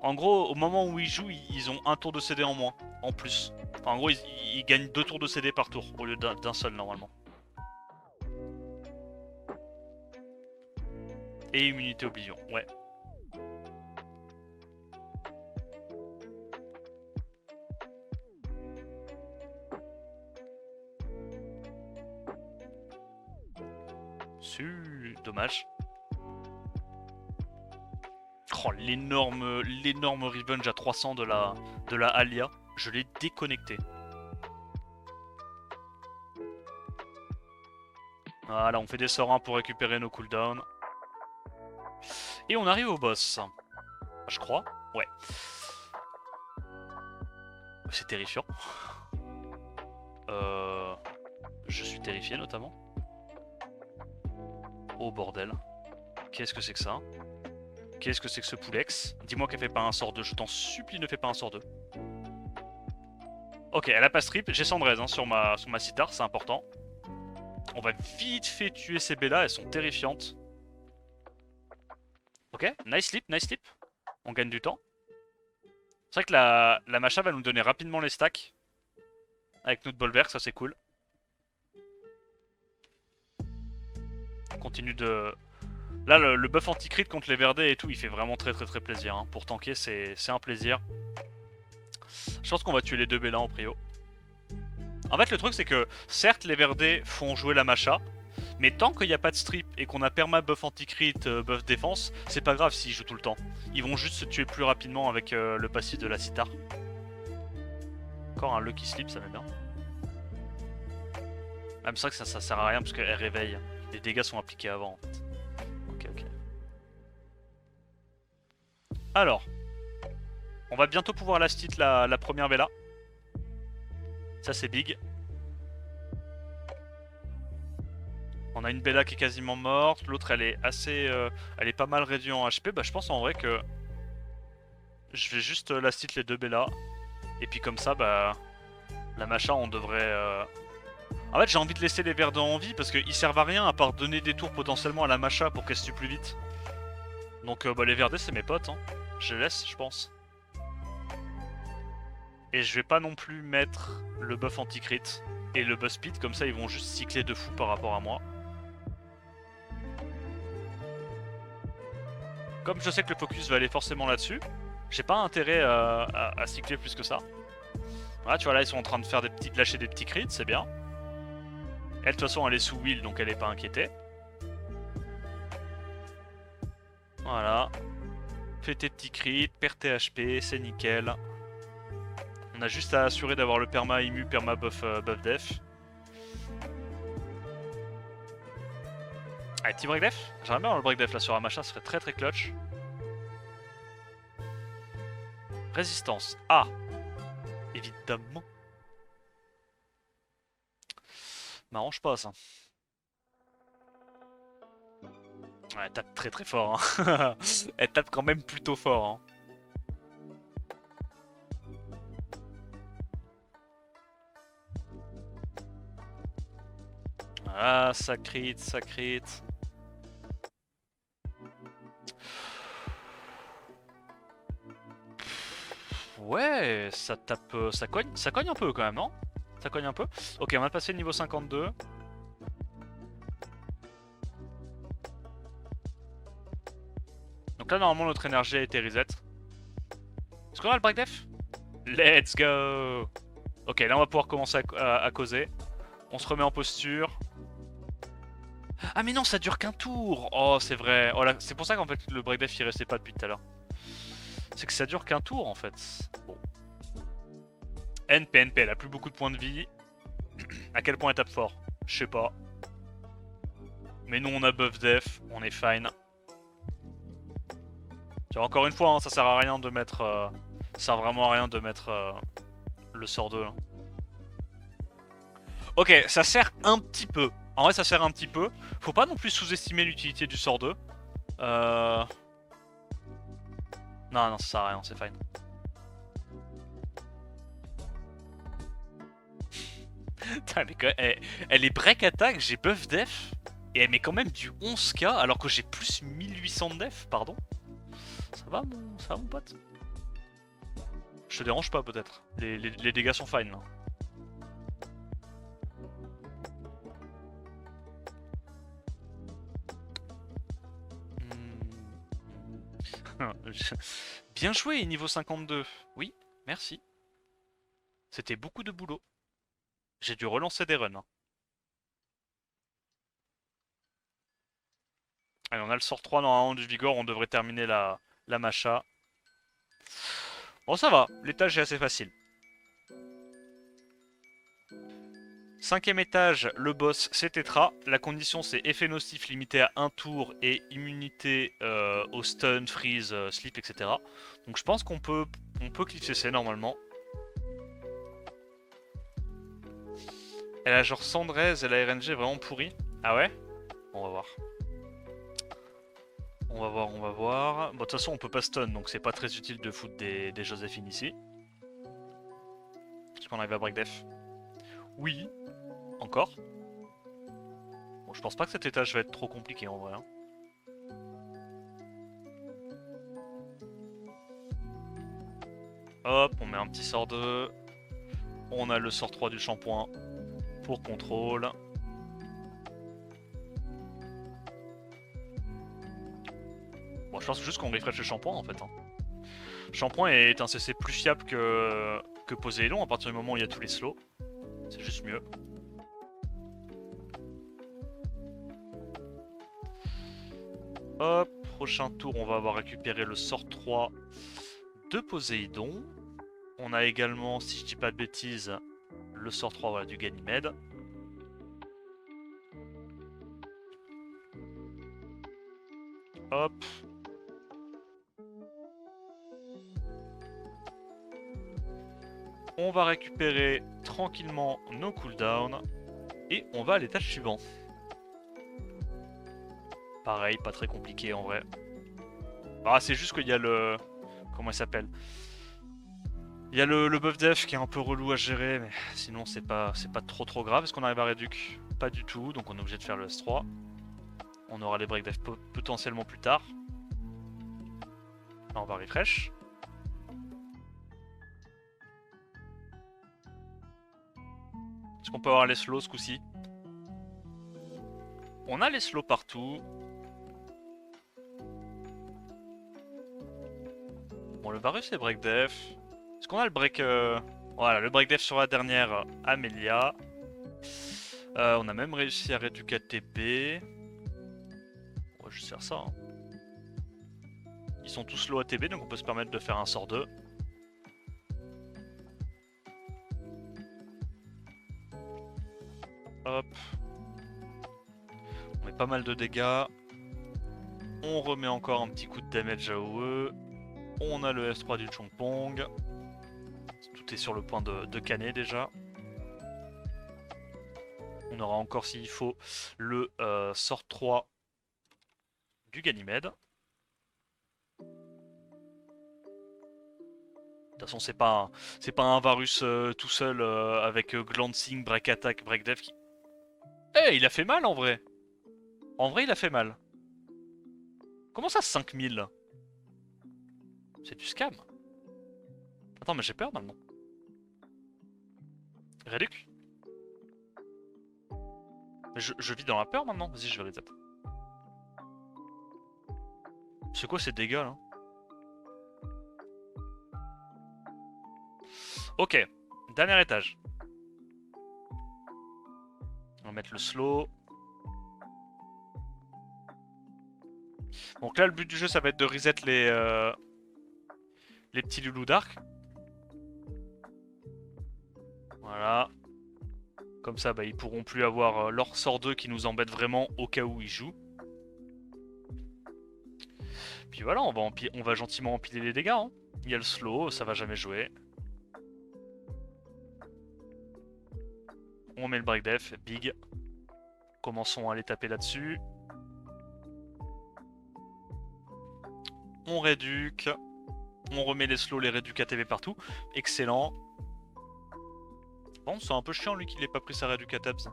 En gros, au moment où ils jouent, ils ont un tour de CD en moins, en plus. Enfin, en gros, ils gagnent 2 tours de CD par tour, au lieu d'un seul normalement. Et immunité oblivion, ouais. Dommage. Oh, l'énorme revenge à 300 de la Alia. Je l'ai déconnecté. Voilà, on fait des sorts 1 pour récupérer nos cooldowns. Et on arrive au boss. Je crois. Ouais. C'est terrifiant. Je suis terrifié notamment. Oh bordel. Qu'est-ce que c'est que ça? Qu'est-ce que c'est que ce Poulex? Dis-moi qu'elle fait pas un sort 2. Je t'en supplie, ne fais pas un sort 2. Ok, elle a pas strip. J'ai 113 hein, sur ma sitar, c'est important. On va vite fait tuer ces Bella, elles sont terrifiantes. Ok, nice sleep, nice sleep. On gagne du temps. C'est vrai que la Macha va nous donner rapidement les stacks. Avec notre Bolverk, ça c'est cool. On continue de... Là, le buff anti-crit contre les verdets et tout, il fait vraiment très plaisir. Hein. Pour tanker, c'est un plaisir. Je pense qu'on va tuer les deux Bella en prio. En fait, le truc, c'est que, certes, les verdets font jouer la Macha, mais tant qu'il n'y a pas de strip et qu'on a perma buff anti-crit, buff défense, c'est pas grave s'ils jouent tout le temps. Ils vont juste se tuer plus rapidement avec le passif de la Sitar. Encore un Lucky Sleep, ça m'aime bien. Ah, mais c'est vrai que ça sert à rien parce qu'elle réveille. Les dégâts sont appliqués avant en fait. Ok. Alors, on va bientôt pouvoir last hit la première Bella. Ça c'est big. On a une Bella qui est quasiment morte, l'autre elle est assez... elle est pas mal réduite en HP. Bah je pense en vrai que... Je vais juste last hit les deux Bella. Et puis comme ça, bah... La Macha on devrait... En fait j'ai envie de laisser les verdets en vie parce qu'ils servent à rien à part donner des tours potentiellement à la Macha pour qu'elle se tue plus vite. Donc bah les verdets c'est mes potes, hein. Je les laisse je pense. Et je vais pas non plus mettre le buff anti-crit et le buff speed, comme ça ils vont juste cycler de fou par rapport à moi. Comme je sais que le focus va aller forcément là-dessus, j'ai pas intérêt à cycler plus que ça. Voilà, tu vois là ils sont en train de faire lâcher des petits crits, c'est bien. Elle de toute façon elle est sous wheel donc elle est pas inquiétée. Voilà. Fais tes petits crits, perds tes HP, c'est nickel. On a juste à assurer d'avoir le perma immu, perma buff, buff def. Allez, petit break def. J'aimerais bien avoir le break def là sur Amacha, ça serait très clutch. Résistance. Ah, évidemment. M'arrange pas ça. Ouais, elle tape très fort. Hein. Elle tape quand même plutôt fort. Hein. Ah, ça crit, ça crit. Ouais, ça tape, ça cogne un peu quand même, non? Ça cogne un peu. Ok, on va passer le niveau 52. Donc là, normalement, notre énergie a été reset. Est-ce qu'on a le break def? Let's go! Ok, là, on va pouvoir commencer à causer. On se remet en posture. Ah, mais non, ça dure qu'un tour! Oh, c'est vrai. Oh, là, c'est pour ça qu'en fait, le break def, il restait pas depuis tout à l'heure. C'est que ça dure qu'un tour, en fait. Bon. NP, elle a plus beaucoup de points de vie. À quel point elle tape fort? Je sais pas. Mais nous, on a buff def. On est fine. Tu vois, encore une fois, hein, ça sert à rien de mettre... ça sert vraiment à rien de mettre le sort 2. Hein. Ok, ça sert un petit peu. En vrai, ça sert un petit peu. Faut pas non plus sous-estimer l'utilité du sort 2. Non, non, ça sert à rien, c'est fine. Putain, elle est break attack, j'ai buff def. Et elle met quand même du 11k alors que j'ai plus 1800 de def, pardon. Ça va mon pote? Je te dérange pas peut-être. Les dégâts sont fine là. Bien joué, niveau 52. Oui, merci. C'était beaucoup de boulot. J'ai dû relancer des runs. Hein. Allez, on a le sort 3 normalement du Vigor, on devrait terminer la Macha. Bon, ça va, l'étage est assez facile. Cinquième étage, le boss c'est Tetra. La condition c'est effet nocif limité à un tour et immunité au stun, freeze, sleep, etc. Donc je pense qu'on peut cliff CC normalement. Elle a genre 113 et la RNG vraiment pourrie. Ah ouais? On va voir. On va voir, on va voir. Bon, de toute façon, on peut pas stun, donc c'est pas très utile de foutre des Joséphine ici. Est-ce qu'on arrive à break def? Oui. Encore. Bon, je pense pas que cet étage va être trop compliqué en vrai. Hein. Hop, on met un petit sort 2. On a le sort 3 du shampoing pour contrôle. Bon, je pense juste qu'on refresh le shampoing en fait. Hein. Shampoing est un CC plus fiable que Poséidon à partir du moment où il y a tous les slows. C'est juste mieux. Hop, prochain tour, on va avoir récupéré le sort 3 de Poséidon. On a également, si je dis pas de bêtises, le sort 3 voilà, du Ganymède. Hop. On va récupérer tranquillement nos cooldowns. Et on va à l'étage suivant. Pareil, pas très compliqué en vrai. Ah, c'est juste qu'il y a le... Comment il s'appelle? Il y a le buff def qui est un peu relou à gérer, mais sinon c'est pas trop grave. Est-ce qu'on arrive à réduc? Pas du tout, donc on est obligé de faire le S3. On aura les break def potentiellement plus tard. Là, on va refresh. Est-ce qu'on peut avoir les slows ce coup-ci? On a les slows partout. Bon, le Varus est break def. Est-ce qu'on a le break... Voilà, le break def sur la dernière Amelia. On a même réussi à réduire ATB. On va juste faire ça. Hein. Ils sont tous low ATB, donc on peut se permettre de faire un sort 2. Hop. On met pas mal de dégâts. On remet encore un petit coup de damage à OE. On a le S3 du Chongpong. Tout est sur le point de canner déjà. On aura encore, s'il faut, le sort 3 du Ganymède. De toute façon, c'est pas un Varus tout seul avec Glancing, Break Attack, Break Def qui... Eh, il a fait mal en vrai. En vrai, il a fait mal. Comment ça, 5000? C'est du scam. Attends, mais j'ai peur maintenant. Réduc. Mais je vis dans la peur maintenant. Vas-y, je vais reset. C'est quoi ces dégâts là? Ok, dernier étage. On va mettre le slow. Donc là, le but du jeu, ça va être de reset les petits loulous d'arc. Voilà. Comme ça, bah, ils pourront plus avoir leur sort 2 qui nous embête vraiment au cas où ils jouent. Puis voilà, on va gentiment empiler les dégâts. Hein. Il y a le slow, ça va jamais jouer. On met le break def, big. Commençons à aller taper là-dessus. On réduque. On remet les slows, les réducs ATB partout. Excellent. Bon, c'est un peu chiant lui qu'il ait pas pris sa réduc ATBs.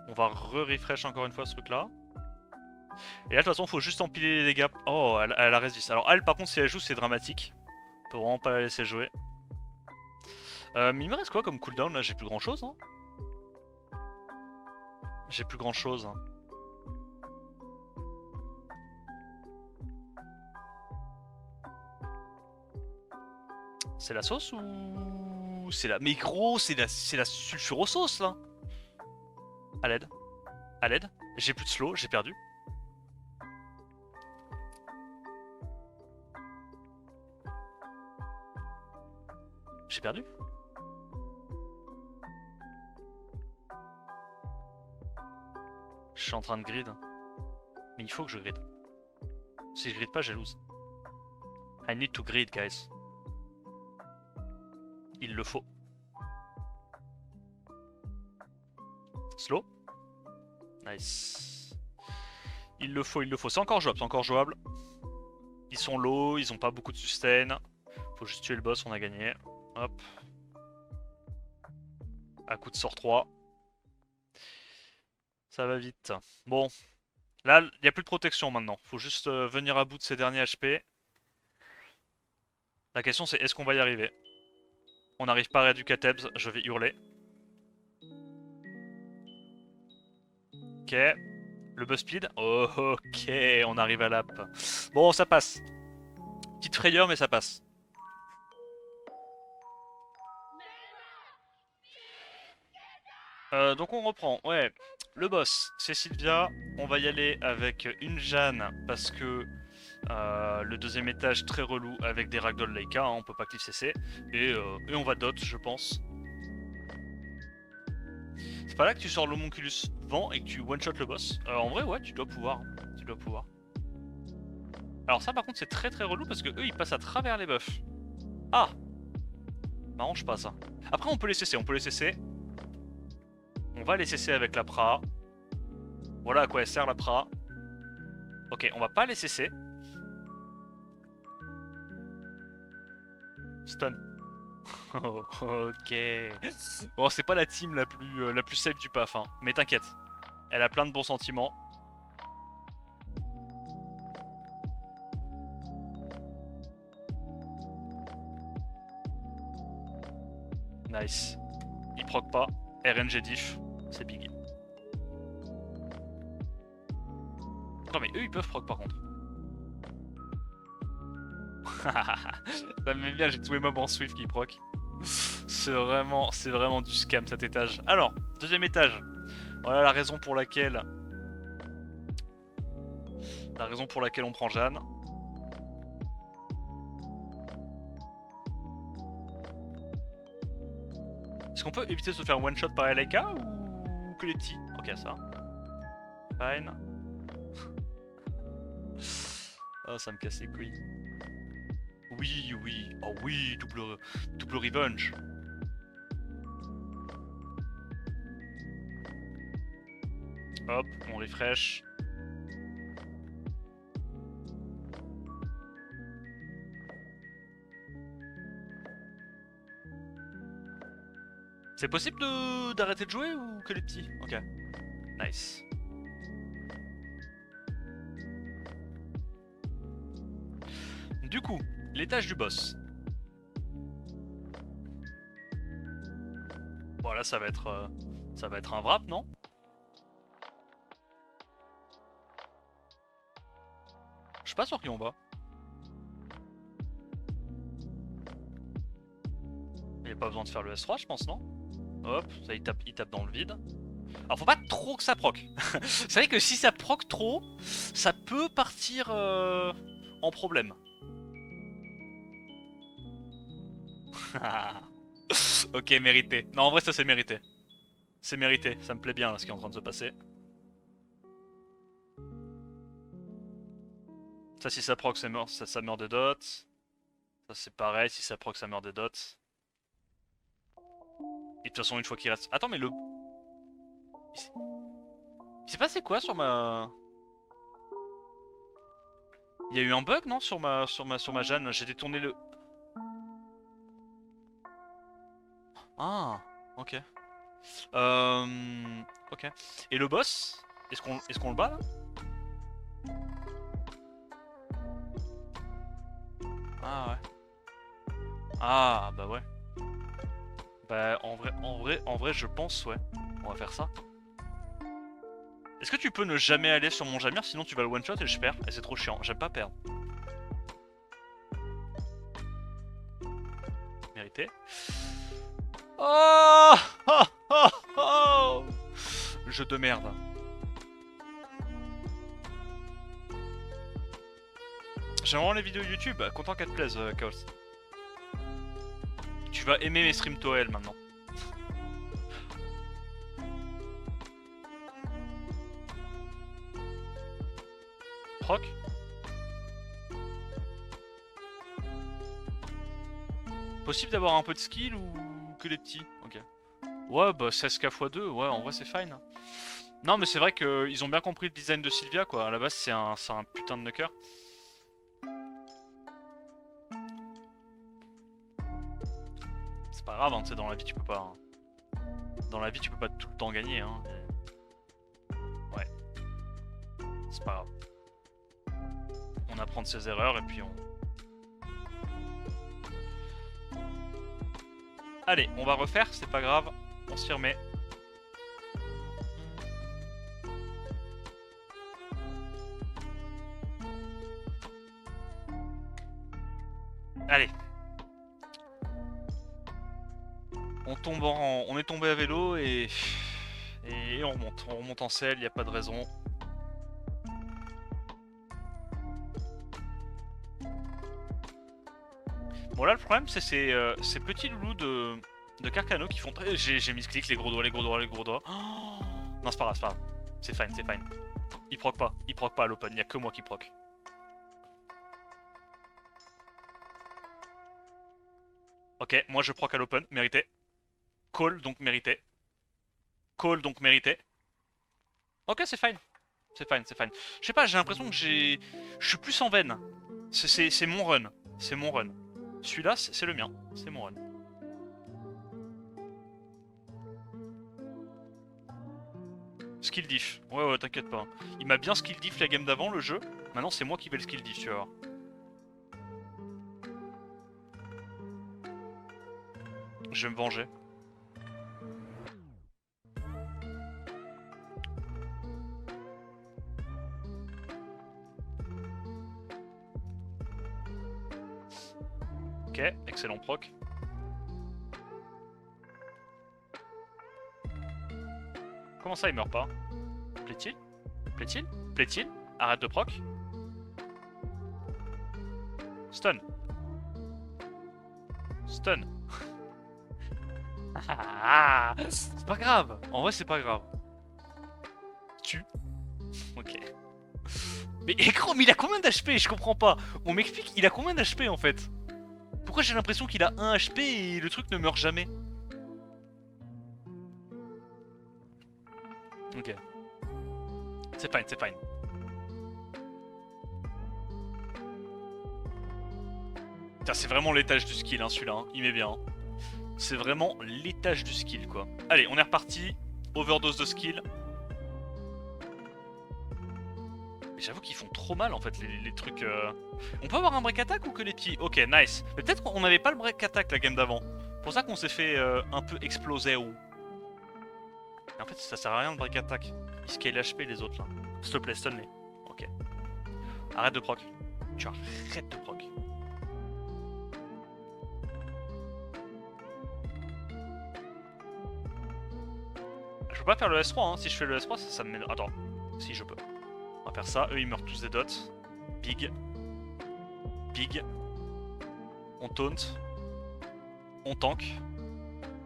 On va re-refresh encore une fois ce truc là. Et là de toute façon faut juste empiler les dégâts. Oh elle a résisté. Alors elle par contre si elle joue c'est dramatique. On peut vraiment pas la laisser jouer. Mais il me reste quoi comme cooldown là? J'ai plus grand chose hein. J'ai plus grand chose. Hein. C'est la sauce ou... C'est la... Mais gros c'est la sulfurosauce là. À l'aide. À l'aide. J'ai plus de slow, j'ai perdu. J'ai perdu. Je suis en train de grid. Mais il faut que je grid. Si je grid pas, je lose. I need to grid, guys. Il le faut. Slow. Nice. Il le faut, il le faut. C'est encore jouable, c'est encore jouable. Ils sont low, ils ont pas beaucoup de sustain. Faut juste tuer le boss, on a gagné. Hop. À coup de sort 3. Ça va vite. Bon. Là, il n'y a plus de protection maintenant. Faut juste venir à bout de ces derniers HP. La question c'est est-ce qu'on va y arriver? On n'arrive pas à réduire Tebs, je vais hurler. Ok. Le buzz speed. Oh, ok, on arrive à l'app. Bon, ça passe. Petite frayeur, mais ça passe. Donc on reprend. Ouais, le boss, c'est Sylvia. On va y aller avec une Jeanne parce que le deuxième étage très relou avec des ragdoll Leica. Hein, on peut pas cliff CC. Et on va dot, je pense. C'est pas là que tu sors l'homunculus vent et que tu one-shot le boss. En vrai, ouais, tu dois pouvoir. Tu dois pouvoir. Alors ça par contre c'est très très relou parce que eux ils passent à travers les buffs. Ah, m'arrange pas ça. Après on peut les cesser, on peut les cesser. On va les cesser avec la pra. Voilà à quoi elle sert la pra. Ok, on va pas les cesser. Stun. Ok. Bon c'est pas la team la plus safe du PAF hein. Mais t'inquiète. Elle a plein de bons sentiments. Nice. Il proc pas. RNG diff. C'est big. Non mais eux ils peuvent proc par contre. Ça me met bien, j'ai tous mes mobs en Swift qui proc. C'est vraiment du scam cet étage. Alors, deuxième étage. Voilà la raison pour laquelle... on prend Jeanne. Est-ce qu'on peut éviter de se faire one shot par LK ou que les petits? Ok ça. Fine. Oh ça me casse les couilles. Oui, oui, oh oui, double revenge. Hop, on refresh. C'est possible d'arrêter de jouer ou que les petits? Ok, nice. Du coup, l'étage du boss. Bon là ça va être un wrap, non? Je suis pas sûr qui on va. Il y a pas besoin de faire le S3 je pense, non? Hop, ça il tape dans le vide. Alors faut pas trop que ça proc. C'est vrai que si ça proc trop, ça peut partir en problème. Ok, mérité. Non, en vrai ça c'est mérité. C'est mérité, ça me plaît bien là, ce qui est en train de se passer. Ça si ça proc ça meurt, ça meurt des dots. Ça c'est pareil, si ça proc ça meurt des dots. Et de toute façon une fois qu'il reste... Attends mais le... Il s'est passé quoi sur ma... Il y a eu un bug non sur ma Jeanne. J'ai détourné le... Ah, ok. Ok. Et le boss, est-ce qu'on le bat là? Ah ouais. Ah bah ouais. Bah en vrai je pense ouais. On va faire ça. Est-ce que tu peux ne jamais aller sur mon Jamir sinon tu vas le one shot et je perds et c'est trop chiant. J'aime pas perdre. Mérité. Oh, oh, oh, oh. Jeu de merde. J'aime vraiment les vidéos YouTube, content qu'elles te plaisent, Chaos. Tu vas aimer mes streams Toel maintenant. Proc. Possible d'avoir un peu de skill ou que les petits? Ok. Ouais, bah 16k x2, ouais, en vrai c'est fine. Non, mais c'est vrai qu'ils ont bien compris le design de Sylvia, quoi. À la base, c'est un putain de knocker. C'est pas grave, hein, tu sais, dans la vie, tu peux pas... Hein. Dans la vie, tu peux pas tout le temps gagner, hein. Ouais. C'est pas grave. On apprend de ses erreurs, et puis on... Allez, on va refaire, c'est pas grave. On s'y remet. Allez. On est tombé à vélo et on remonte. On remonte en selle, y a pas de raison. Bon là le problème c'est ces petits loulous de Carcano qui font... J'ai mis ce clic, les gros doigts, les gros doigts, les gros doigts. Oh non c'est pas grave, c'est pas grave. C'est fine, c'est fine. Il proc pas à l'open, y a que moi qui proc. Ok, moi je proc à l'open, mérité. Call, donc mérité. Call, donc mérité. Ok, c'est fine. C'est fine, c'est fine. Je sais pas, j'ai l'impression que je suis plus en veine. C'est mon run. C'est mon run. Celui-là, c'est le mien. C'est mon run. Skill diff. Ouais, ouais, t'inquiète pas. Il m'a bien skill diff la game d'avant, le jeu. Maintenant, c'est moi qui vais le skill diff, tu vas voir. Je vais me venger. Ok, excellent proc. Comment ça, il meurt pas? Plaît-il? Plaît-il? Plaît-il? Arrête de proc. Stun. Stun. C'est pas grave. En vrai, c'est pas grave. Tue. Ok. Mais Chrome, il a combien d'HP? Je comprends pas. On m'explique, il a combien d'HP en fait? Pourquoi j'ai l'impression qu'il a 1 HP et le truc ne meurt jamais? Ok. C'est fine, c'est fine. C'est vraiment l'étage du skill, hein, celui-là. Hein. Il met bien. Hein. C'est vraiment l'étage du skill, quoi. Allez, on est reparti. Overdose de skill. Mais j'avoue qu'ils font trop mal, en fait, les trucs... On peut avoir un break attack ou que les petits? Ok, nice. Mais peut-être qu'on n'avait pas le break attack la game d'avant. C'est pour ça qu'on s'est fait un peu exploser. Et en fait, ça sert à rien de break attack. Ils scale HP les autres là. S'il te plaît, stun les. Ok. Arrête de proc. Tu arrêtes de proc. Je peux pas faire le S3, hein. Si je fais le S3, ça me met... Attends. Si, je peux. On va faire ça. Eux, ils meurent tous des dots. Big. Big. On taunt. On tank.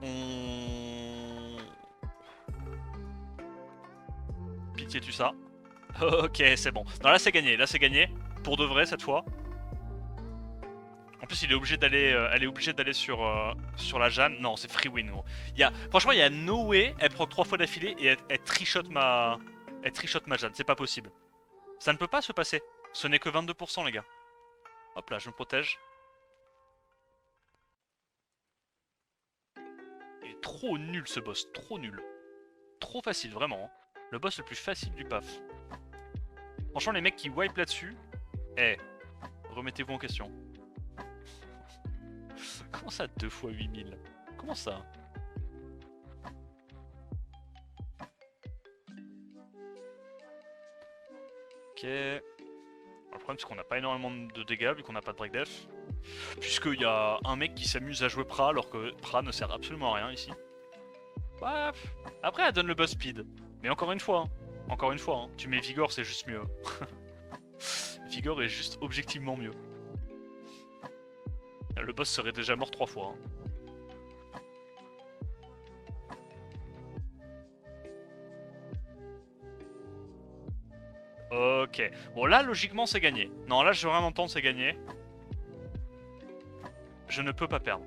On... Pitié, tu ça. Ok, c'est bon. Non, là, c'est gagné. Là, c'est gagné. Pour de vrai, cette fois. En plus, il est obligé d'aller, elle est obligée d'aller sur la Jeanne. Non, c'est free win, gros. Franchement, il y a no way. Elle proc 3 fois d'affilée et elle trichote ma... Elle trichote ma Jeanne. C'est pas possible. Ça ne peut pas se passer. Ce n'est que 22%, les gars. Hop là, je me protège. Il est trop nul, ce boss. Trop nul. Trop facile, vraiment. Hein. Le boss le plus facile du PAF. Franchement, les mecs qui wipe là-dessus... Eh, remettez-vous en question. Comment ça 2 fois 8000? Comment ça? Ok. Alors, le problème c'est qu'on n'a pas énormément de dégâts vu qu'on n'a pas de break def. Puisqu'il y a un mec qui s'amuse à jouer Pra alors que Pra ne sert absolument à rien ici. Bah, après elle donne le buzz speed. Mais encore une fois, hein, tu mets Vigor c'est juste mieux. Vigor est juste objectivement mieux. Le boss serait déjà mort 3 fois. Hein. Ok. Bon là, logiquement, c'est gagné. Non, là, je veux rien entendre, c'est gagné. Je ne peux pas perdre.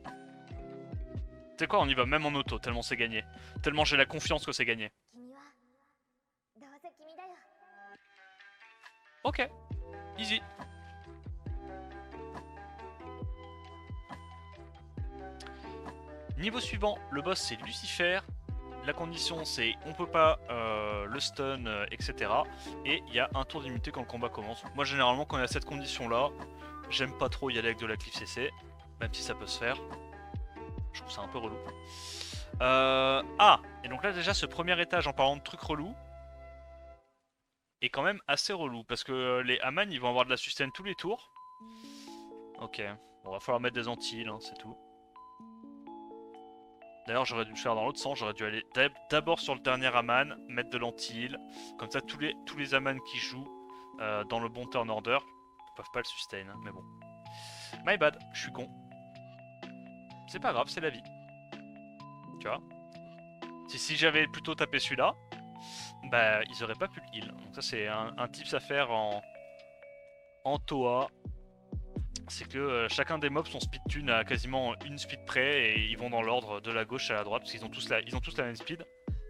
Tu sais quoi, on y va même en auto, tellement c'est gagné. Tellement j'ai la confiance que c'est gagné. Ok. Easy. Niveau suivant, le boss c'est Lucifer. La condition c'est on peut pas le stun, etc. Et il y a un tour d'immunité quand le combat commence. Moi généralement quand il y a cette condition là, j'aime pas trop y aller avec de la cliff CC. Même si ça peut se faire. Je trouve ça un peu relou. Ah, et donc là déjà ce premier étage en parlant de trucs relous est quand même assez relou. Parce que les Aman ils vont avoir de la sustain tous les tours. Ok, bon, va falloir mettre des Antilles, hein, c'est tout. D'ailleurs, j'aurais dû le faire dans l'autre sens. J'aurais dû aller d'abord sur le dernier Aman, mettre de l'anti-heal. Comme ça, tous les Aman qui jouent dans le bon turn order ne peuvent pas le sustain. Hein, mais bon. My bad, je suis con. C'est pas grave, c'est la vie. Tu vois. Si j'avais plutôt tapé celui-là, bah, ils auraient pas pu le heal. Donc ça, c'est un tips à faire en Toa. C'est que chacun des mobs sont speed tune à quasiment une speed près et ils vont dans l'ordre de la gauche à la droite parce qu'ils ont tous la même speed.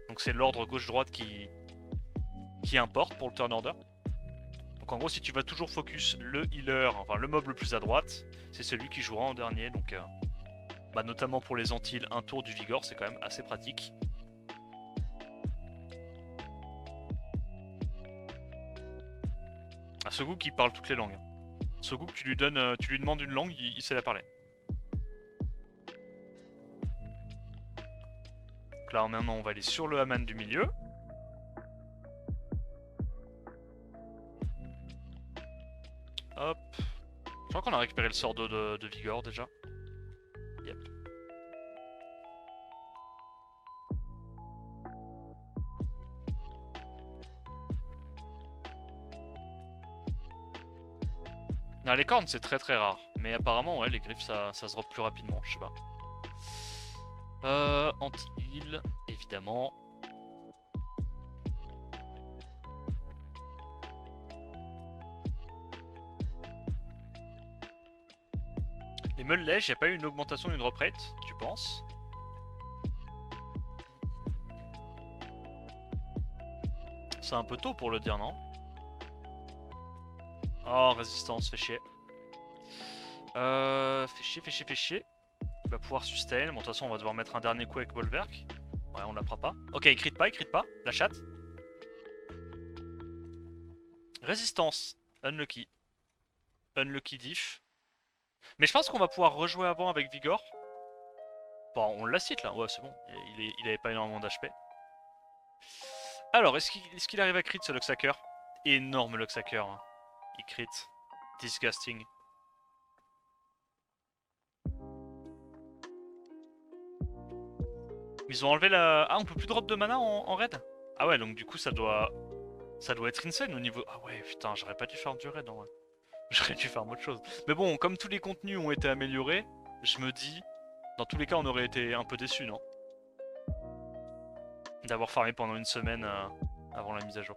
Donc c'est l'ordre gauche-droite qui importe pour le turn order. Donc en gros si tu vas toujours focus le healer, enfin le mob le plus à droite, c'est celui qui jouera en dernier. Donc bah, notamment pour les anti-heal, un tour du Vigor c'est quand même assez pratique. Ah, ce goût qui parle toutes les langues. Ce goût que tu lui demandes une langue, il sait la parler. Donc là maintenant on va aller sur le Haman du milieu. Hop. Je crois qu'on a récupéré le sort de Vigor déjà. Yep. Non, les cornes c'est très très rare. Mais apparemment ouais les griffes ça se drop plus rapidement, je sais pas. Anti-heal, évidemment. Les meules lèges, y'a pas eu une augmentation d'une drop rate, tu penses? C'est un peu tôt pour le dire, non? Oh, résistance, fait chier. Fait chier. Il va pouvoir sustain. Bon, de toute façon, on va devoir mettre un dernier coup avec Bolverk. Ouais, on la fera pas. Ok, il crit pas. La chatte. Résistance. Unlucky. Unlucky diff. Mais je pense qu'on va pouvoir rejouer avant avec Vigor. Bon, on l'a cite là, ouais c'est bon, il avait pas énormément d'HP. Alors, est-ce qu'il arrive à crit ce Luxacker? Énorme Luxacker, hein. Il crit. Disgusting. Ils ont enlevé la... Ah, on peut plus drop de mana en raid? Ah ouais, donc du coup ça doit être insane au niveau... Ah ouais, putain, j'aurais pas dû faire du raid en vrai. J'aurais dû faire autre chose. Mais bon, comme tous les contenus ont été améliorés, je me dis... Dans tous les cas, on aurait été un peu déçus, non? D'avoir farmé pendant une semaine avant la mise à jour.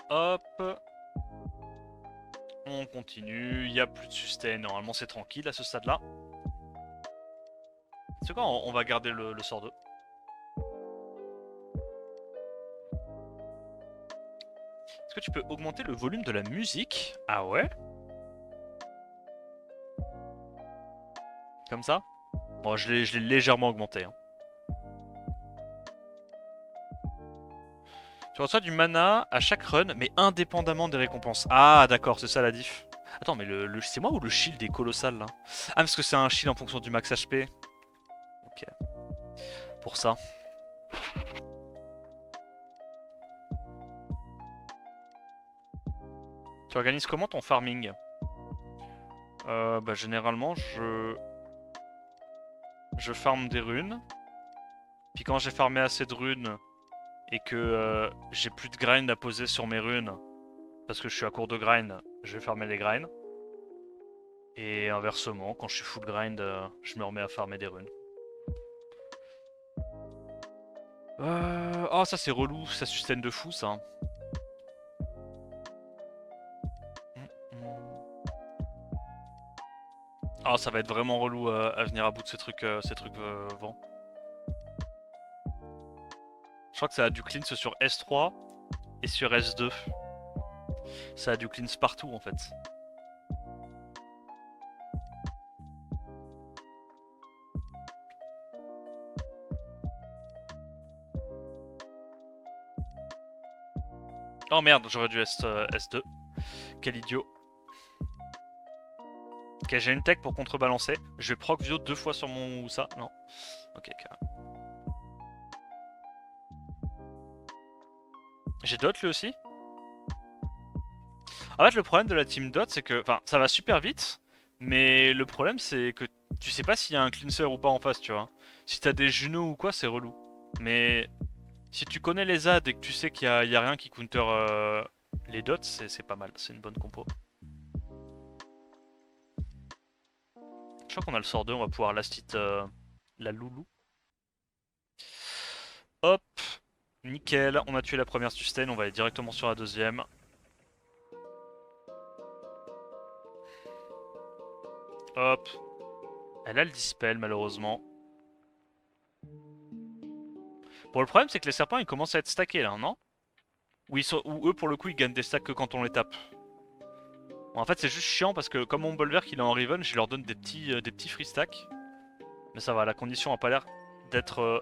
Hop. On continue, il n'y a plus de sustain, normalement c'est tranquille à ce stade-là. C'est quoi, on va garder le sort 2. Est-ce que tu peux augmenter le volume de la musique? Ah ouais? Comme ça? Bon, je l'ai légèrement augmenté. Hein. Tu reçois du mana à chaque run, mais indépendamment des récompenses. Ah d'accord, c'est ça la diff. Attends, mais c'est moi ou le shield est colossal là? Ah, parce que c'est un shield en fonction du max HP. Ok. Pour ça. Tu organises comment ton farming? Bah généralement je farme des runes. Puis quand j'ai farmé assez de runes et que j'ai plus de grind à poser sur mes runes, parce que je suis à court de grind, je vais farmer les grinds. Et inversement, quand je suis full grind, je me remets à farmer des runes. Oh ça c'est relou, ça sustain de fou ça. Oh ça va être vraiment relou à venir à bout de ces trucs vent. Je crois que ça a du cleanse sur S3 et sur S2. Ça a du cleanse partout en fait. Oh merde, j'aurais dû S2. Quel idiot. Ok, j'ai une tech pour contrebalancer. Je vais proc Vio 2 fois sur mon... ça? Non. Ok, carrément. J'ai Dot lui aussi. En fait, le problème de la team Dot, c'est que... Enfin, ça va super vite. Mais le problème, c'est que tu sais pas s'il y a un cleanser ou pas en face, tu vois. Si t'as des Juno ou quoi, c'est relou. Mais si tu connais les AD et que tu sais qu'il y a rien qui counter les Dots, c'est pas mal. C'est une bonne compo. Je crois qu'on a le sort 2, on va pouvoir last hit la loulou. Hop, nickel, on a tué la première sustain, on va aller directement sur la deuxième. Hop, elle a le dispel malheureusement. Bon, le problème c'est que les serpents ils commencent à être stackés là, non? Ou eux pour le coup ils gagnent des stacks que quand on les tape. Bon, en fait c'est juste chiant parce que comme mon Bolverk il est en Riven, je leur donne des petits free stacks. Mais ça va, la condition a pas l'air d'être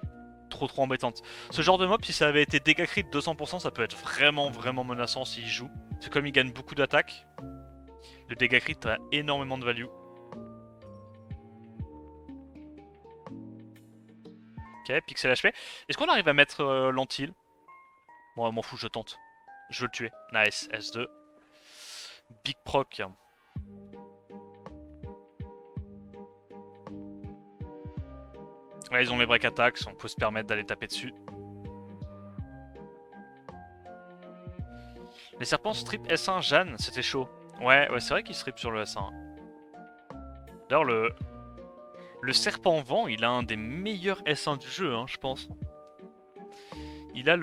trop embêtante. Ce genre de mob, si ça avait été dégâts crit de 200%, ça peut être vraiment menaçant s'il joue. C'est comme il gagne beaucoup d'attaques, le dégâts crit a énormément de value. Ok, pixel HP. Est-ce qu'on arrive à mettre l'antil? Bon, m'en fous, je tente. Je veux le tuer. Nice, S2. Big proc. Ouais, ils ont les break attacks, on peut se permettre d'aller taper dessus. Les serpents strip S1 Jeanne, c'était chaud. Ouais, c'est vrai qu'ils strip sur le S1. D'ailleurs, le serpent vent, il a un des meilleurs S1 du jeu, hein, je pense. Il a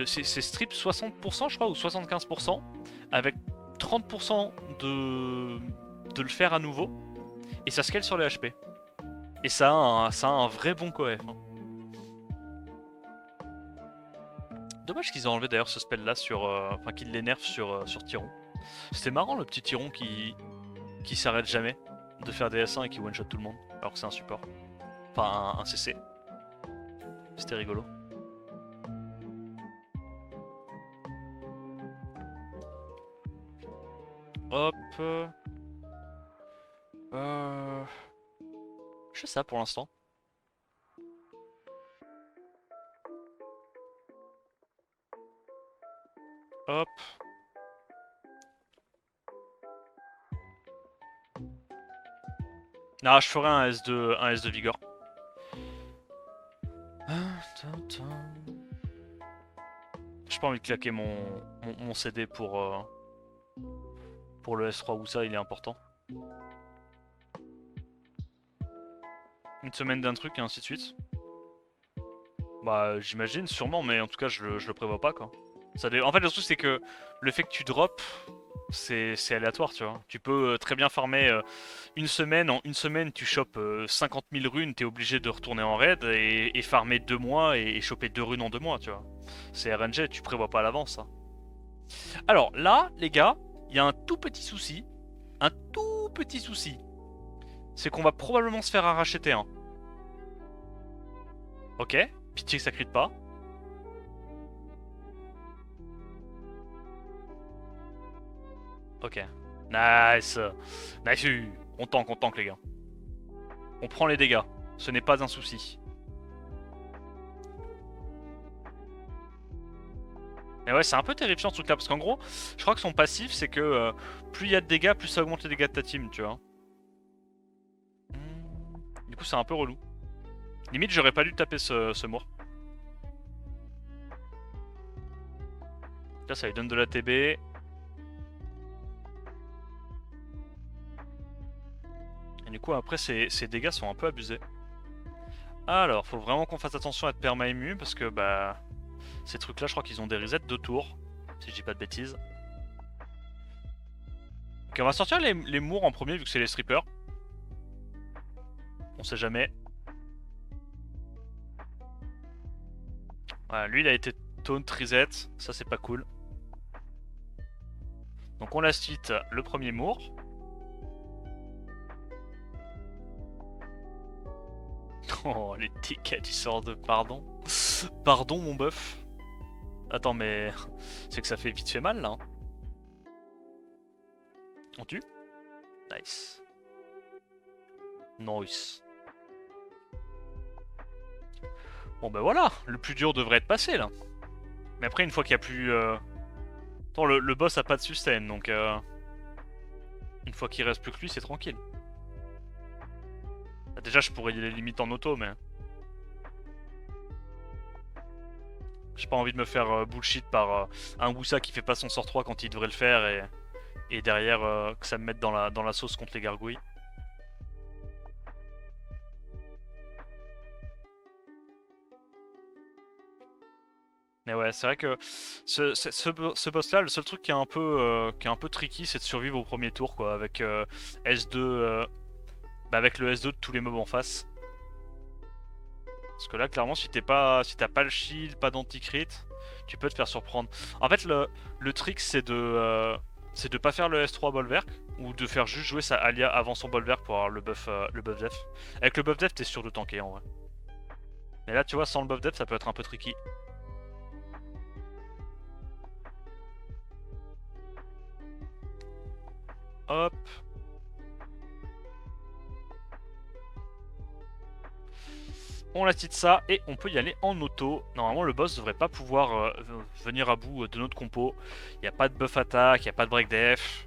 c'est strip 60% je crois, ou 75%, avec 30% de le faire à nouveau, et ça scale sur les HP. Et ça a un vrai bon coef. Hein. Dommage qu'ils aient enlevé d'ailleurs ce spell là sur... Enfin qu'ils l'énervent sur Tyron. C'était marrant le petit Tyron qui s'arrête jamais de faire des S1 et qui one-shot tout le monde, alors que c'est un support. Enfin un CC. C'était rigolo. Je fais ça pour l'instant. Hop. Non, je ferai un S de vigueur. J'ai pas envie de claquer mon CD pour le S3 ou ça, il est important. Une semaine d'un truc et ainsi de suite. Bah j'imagine, sûrement, mais en tout cas je le prévois pas quoi. En fait le truc c'est que le fait que tu drops, c'est aléatoire tu vois. Tu peux très bien farmer une semaine, en une semaine tu chopes 50 000 runes, t'es obligé de retourner en raid et farmer 2 mois et choper 2 runes en 2 mois tu vois. C'est RNG, tu prévois pas à l'avance ça. Alors là les gars, il y a un tout petit souci. Un tout petit souci. C'est qu'on va probablement se faire arracher T1. Ok, pitié que ça crie pas. Ok. Nice. Nice. On tank les gars. On prend les dégâts. Ce n'est pas un souci. Mais ouais, c'est un peu terrifiant ce truc là, parce qu'en gros, je crois que son passif, c'est que plus il y a de dégâts, plus ça augmente les dégâts de ta team, tu vois. Du coup, c'est un peu relou. Limite, j'aurais pas dû taper ce mort. Là, ça lui donne de la TB. Et du coup, après, ces dégâts sont un peu abusés. Alors, faut vraiment qu'on fasse attention à être perma-ému, parce que, bah... Ces trucs-là, je crois qu'ils ont des resets de tours, si je dis pas de bêtises. Ok, on va sortir les mours en premier, vu que c'est les strippers. On sait jamais. Voilà, lui, il a été taunt reset, ça c'est pas cool. Donc on la suite le premier mour. Oh, les dégâts du sort de pardon. Pardon, mon bœuf. Attends, mais c'est que ça fait vite fait mal là. Hein. On tue. Nice. Nice. Bon bah voilà, le plus dur devrait être passé là. Mais après, une fois qu'il n'y a plus... Attends, le boss a pas de sustain, donc... Une fois qu'il reste plus que lui, c'est tranquille. Bah, déjà, je pourrais les limiter en auto, mais... J'ai pas envie de me faire bullshit par un Wusa qui fait pas son sort 3 quand il devrait le faire et derrière que ça me mette dans la sauce contre les gargouilles. Mais ouais, c'est vrai que ce boss là, le seul truc qui est un peu tricky, c'est de survivre au premier tour quoi, avec S2, bah, avec le S2 de tous les mobs en face. Parce que là, clairement, si t'as pas le shield, pas d'anti-crit, tu peux te faire surprendre. En fait, le trick, c'est de pas faire le S3 Bolverk, ou de faire juste jouer sa Alia avant son Bolverk pour avoir le buff def. Avec le buff def, t'es sûr de tanker en vrai. Mais là, tu vois, sans le buff def, ça peut être un peu tricky. Hop. On la titre ça et on peut y aller en auto. Normalement le boss devrait pas pouvoir venir à bout de notre compo. Il n'y a pas de buff attaque, il n'y a pas de break def.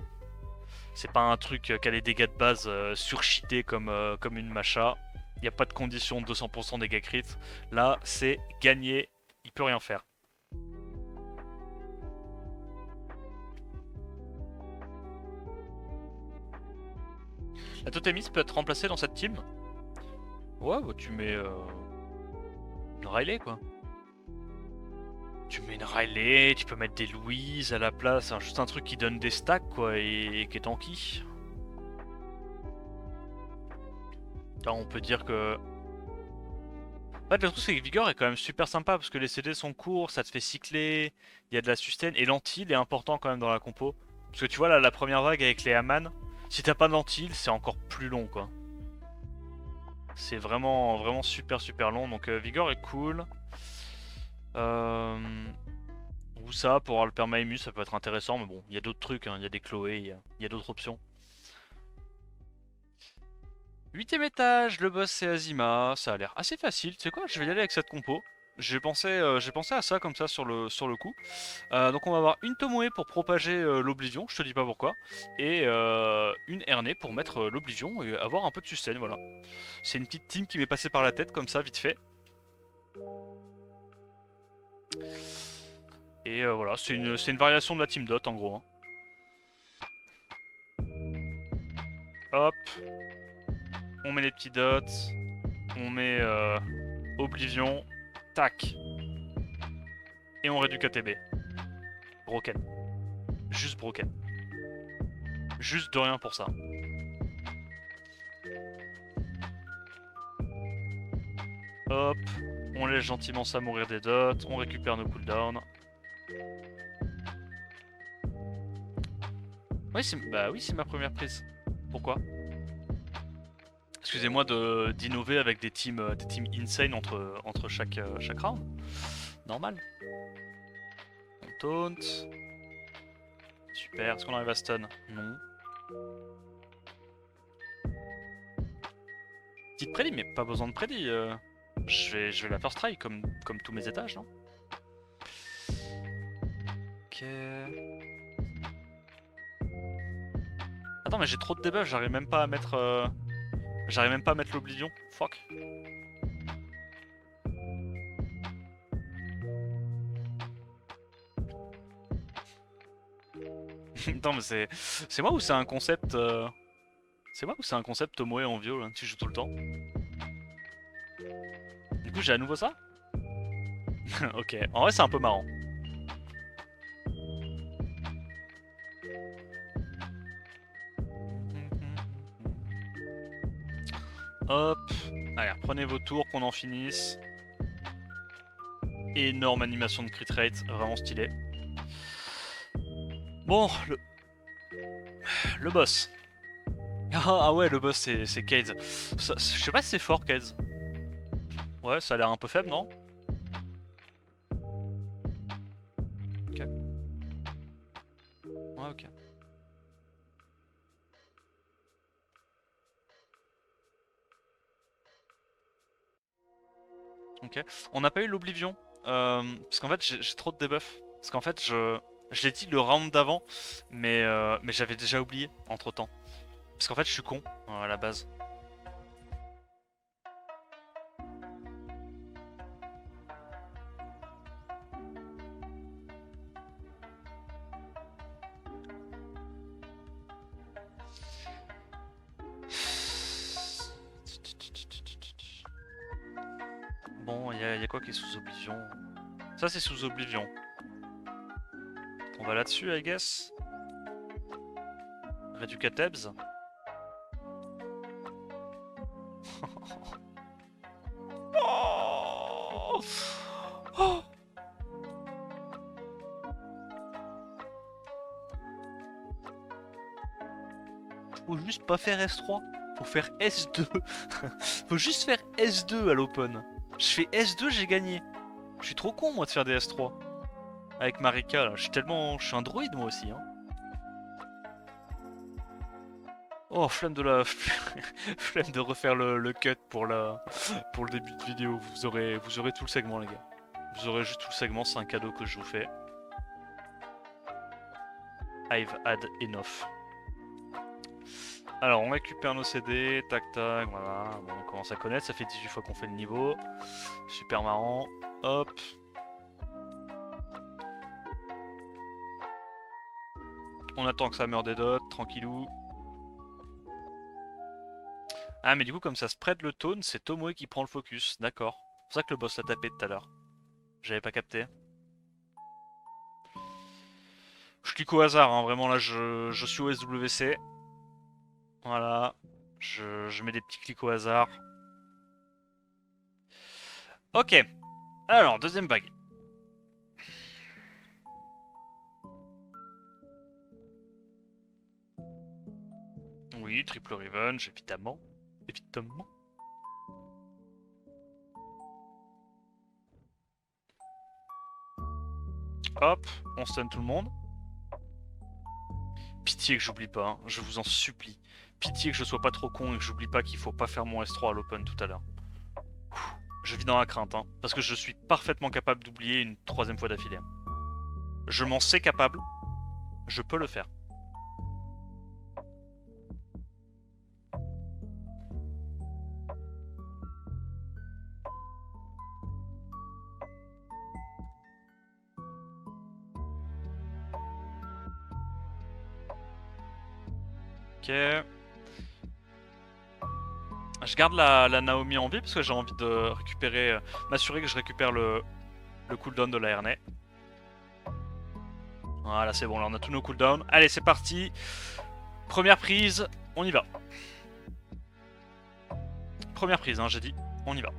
C'est pas un truc qui a des dégâts de base surcheatés comme une macha. Il n'y a pas de condition de 200% dégâts crit. Là c'est gagné, il peut rien faire. La totémiste peut être remplacée dans cette team. Ouais, bah tu mets une Riley quoi. Tu mets une Riley, tu peux mettre des Louise à la place, hein, juste un truc qui donne des stacks quoi et qui est tanky. Là, on peut dire que... En fait, le truc c'est que Vigor est quand même super sympa parce que les CD sont courts, ça te fait cycler, il y a de la sustain et l'anti-heal est important quand même dans la compo. Parce que tu vois là, la première vague avec les Aman, si t'as pas d'anti-heal, c'est encore plus long quoi. C'est vraiment super long, donc Vigor est cool. Ou ça, pour avoir le perma-ému, ça peut être intéressant, mais bon, il y a d'autres trucs, hein. Il y a des Chloé, il y a d'autres options. 8ème étage, le boss c'est Azima, ça a l'air assez facile. Tu sais quoi, je vais y aller avec cette compo. J'ai pensé à ça comme ça sur le coup. Donc on va avoir une Tomoe pour propager l'Oblivion, je te dis pas pourquoi. Et une Ernée pour mettre l'Oblivion et avoir un peu de sustain, voilà. C'est une petite team qui m'est passée par la tête comme ça, vite fait. Et voilà, c'est une variation de la team dot en gros, hein. Hop, on met les petits dots, on met Oblivion, tac, et on réduit KTB. Broken. Juste broken. Juste de rien pour ça. Hop, on laisse gentiment ça mourir des dots, on récupère nos cooldowns. Oui, c'est ma première prise. Pourquoi? Excusez-moi d'innover avec des teams insane entre chaque round. Normal. On taunt. Super. Est-ce qu'on arrive à stun? Non. Petite prédit, mais pas besoin de prédit. Je vais la first try comme tous mes étages, non? Ok. Attends, mais j'ai trop de debuff, j'arrive même pas à mettre. J'arrive même pas à mettre l'Oblivion. Fuck. Attends, mais c'est moi ou c'est un concept C'est moi ou c'est un concept Tomoe en viol hein, que tu joues tout le temps? Du coup, j'ai à nouveau ça? Ok, en vrai, c'est un peu marrant. Hop. Allez, prenez vos tours, qu'on en finisse. Énorme animation de crit rate, vraiment stylé. Bon, le boss. Ah ouais, le boss, c'est Cades. Je sais pas si c'est fort, Cades. Ouais, ça a l'air un peu faible, non? Ok. Ouais, ok. Ok. On n'a pas eu l'Oblivion. Parce qu'en fait, j'ai trop de debuff. Parce qu'en fait, je l'ai dit le round d'avant, mais j'avais déjà oublié entre temps. Parce qu'en fait, je suis con à la base. Bon, y a quoi qui est sous Oblivion? Ça, c'est sous Oblivion. On va là-dessus, I guess. Reducatebs. Oh oh Faut juste pas faire S3. Faut faire S2. Faut juste faire S2 à l'open. Je fais S2, j'ai gagné. Je suis trop con, moi, de faire des S3. Avec Marika, là. Je suis un droïde, moi aussi, hein. Oh, flamme de la... Flemme de refaire le cut pour le début de vidéo. Vous aurez tout le segment, les gars. Vous aurez juste tout le segment, c'est un cadeau que je vous fais. I've had enough. Alors, on récupère nos CD, tac tac, voilà. Bon, on commence à connaître, ça fait 18 fois qu'on fait le niveau. Super marrant. Hop. On attend que ça meure des dots, tranquillou. Ah, mais du coup, comme ça spread le taunt, c'est Tomoe qui prend le focus. D'accord. C'est pour ça que le boss l'a tapé tout à l'heure. J'avais pas capté. Je clique au hasard, hein. Vraiment là, je suis au SWC. Voilà. Je mets des petits clics au hasard. Ok. Alors, deuxième vague. Oui, triple revenge, évidemment. Évidemment. Hop, on stun tout le monde. Pitié que j'oublie pas, hein, je vous en supplie. Pitié que je sois pas trop con et que j'oublie pas qu'il faut pas faire mon S3 à l'open tout à l'heure. Je vis dans la crainte, hein, parce que je suis parfaitement capable d'oublier une troisième fois d'affilée. Je m'en sais capable, je peux le faire. Ok. Je garde la Naomi en vie parce que j'ai envie de récupérer, m'assurer que je récupère le cooldown de la Erne. Voilà, c'est bon, là on a tous nos cooldowns. Allez, c'est parti. Première prise, on y va. Première prise, hein, j'ai dit, on y va.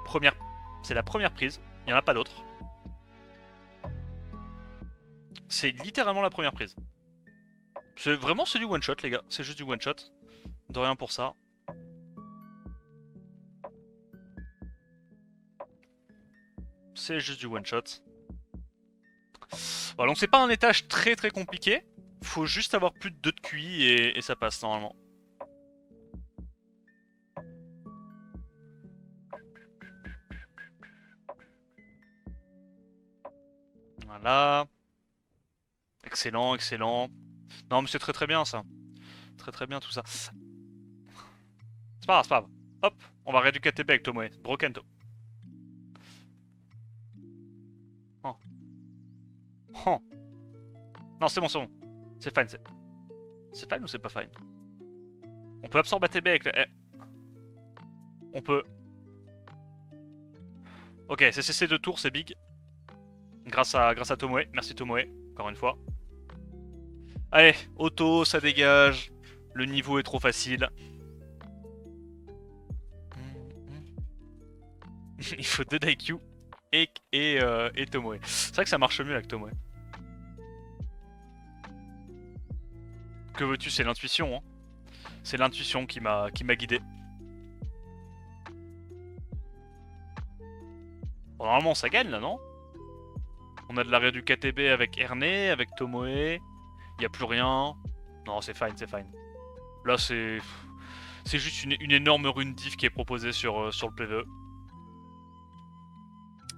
Première, c'est la première prise, il n'y en a pas d'autre. C'est littéralement la première prise. C'est vraiment du one shot les gars, c'est juste du one shot. De rien pour ça. C'est juste du one shot. Voilà, donc c'est pas un étage très très compliqué. Faut juste avoir plus de 2 de QI et ça passe normalement. Voilà. Excellent, excellent. Non mais c'est très très bien ça. Très très bien tout ça. C'est pas grave, c'est pas grave. Hop, on va rééduquer TP avec Tomoe. Brokento. Oh. Oh. Non, c'est bon, c'est bon. C'est fine, c'est fine ou c'est pas fine? On peut absorber ATB avec le... On peut... Ok, c'est cessé de tour, c'est big. Grâce à Tomoe. Merci Tomoe, encore une fois. Allez, auto, ça dégage. Le niveau est trop facile. Il faut 2 Daikyu et Tomoe. C'est vrai que ça marche mieux avec Tomoe. Que veux-tu, c'est l'intuition. Hein. C'est l'intuition qui m'a guidé. Bon, normalement, ça gagne là, non? On a de l'arrêt du KTB avec Erne, avec Tomoe. Y a plus rien. Non, c'est fine, c'est fine. Là, c'est juste une énorme rune diff qui est proposée sur le PvE.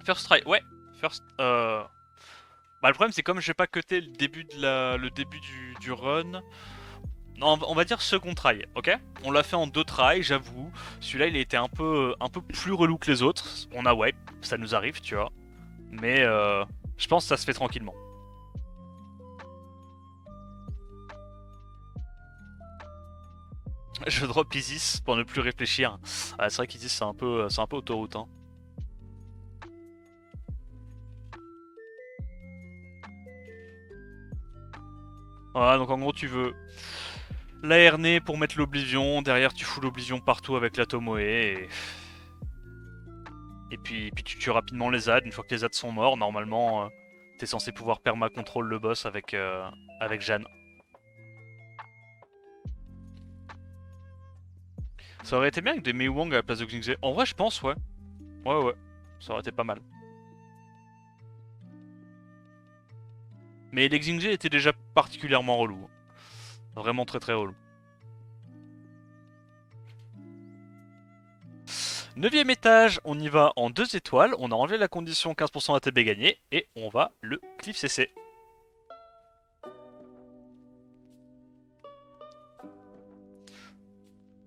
First try, ouais. First. Bah, le problème, c'est comme j'ai pas cuté le début du run. Non, on va dire second try, ok? On l'a fait en 2 tries, j'avoue. Celui-là, il était un peu plus relou que les autres. On a wipe, ça nous arrive, tu vois. Mais je pense que ça se fait tranquillement. Je drop Isis pour ne plus réfléchir. Ah, c'est vrai qu'Isis c'est un peu autoroute. Hein. Voilà, donc en gros tu veux la RN pour mettre l'oblivion, derrière tu fous l'oblivion partout avec la Tomoe et puis tu tues rapidement les ZAD. Une fois que les ZAD sont morts, normalement t'es censé pouvoir perma-contrôle le boss avec Jeanne. Ça aurait été bien avec des Mei Wang à la place de Xingze. En vrai je pense ouais. Ouais, ça aurait été pas mal. Mais les Xingze étaient déjà particulièrement relous. Vraiment très très relou. 9ème étage, on y va en 2 étoiles. On a enlevé la condition 15% ATB gagné. Et on va le cliff CC.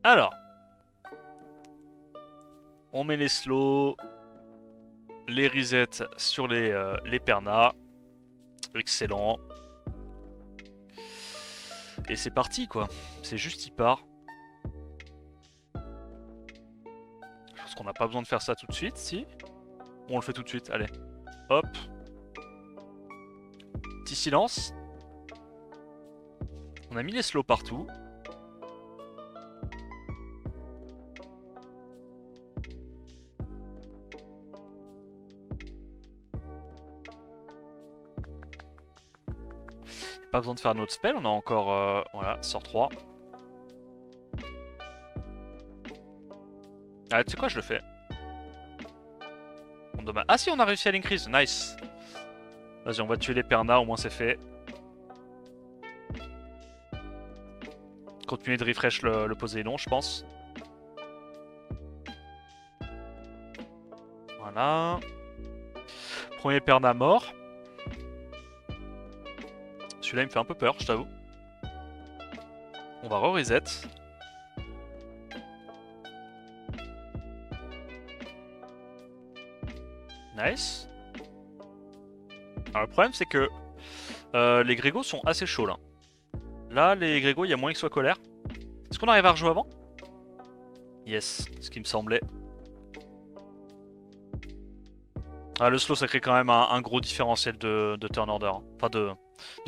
Alors. On met les slows. Les resets sur les pernas. Excellent. Et c'est parti quoi. C'est juste il part. Je pense qu'on n'a pas besoin de faire ça tout de suite, si. On le fait tout de suite, allez. Hop. Petit silence. On a mis les slows partout. Pas besoin de faire notre spell, on a encore... voilà, sort 3. Ah, tu sais quoi, je le fais. Dommage. Ah si, on a réussi à l'increase, nice. Vas-y, on va tuer les Perna, au moins c'est fait. Continuer de refresh le Poséidon, je pense. Voilà. Premier Perna mort. Celui-là, il me fait un peu peur, je t'avoue. On va re-reset. Nice. Alors, le problème, c'est que les Grégos sont assez chauds, là. Là, les Grégos, il y a moyen qu'ils soient colère. Est-ce qu'on arrive à rejouer avant? Yes, ce qui me semblait. Ah, le slow, ça crée quand même un gros différentiel de turn order. Hein. Enfin, de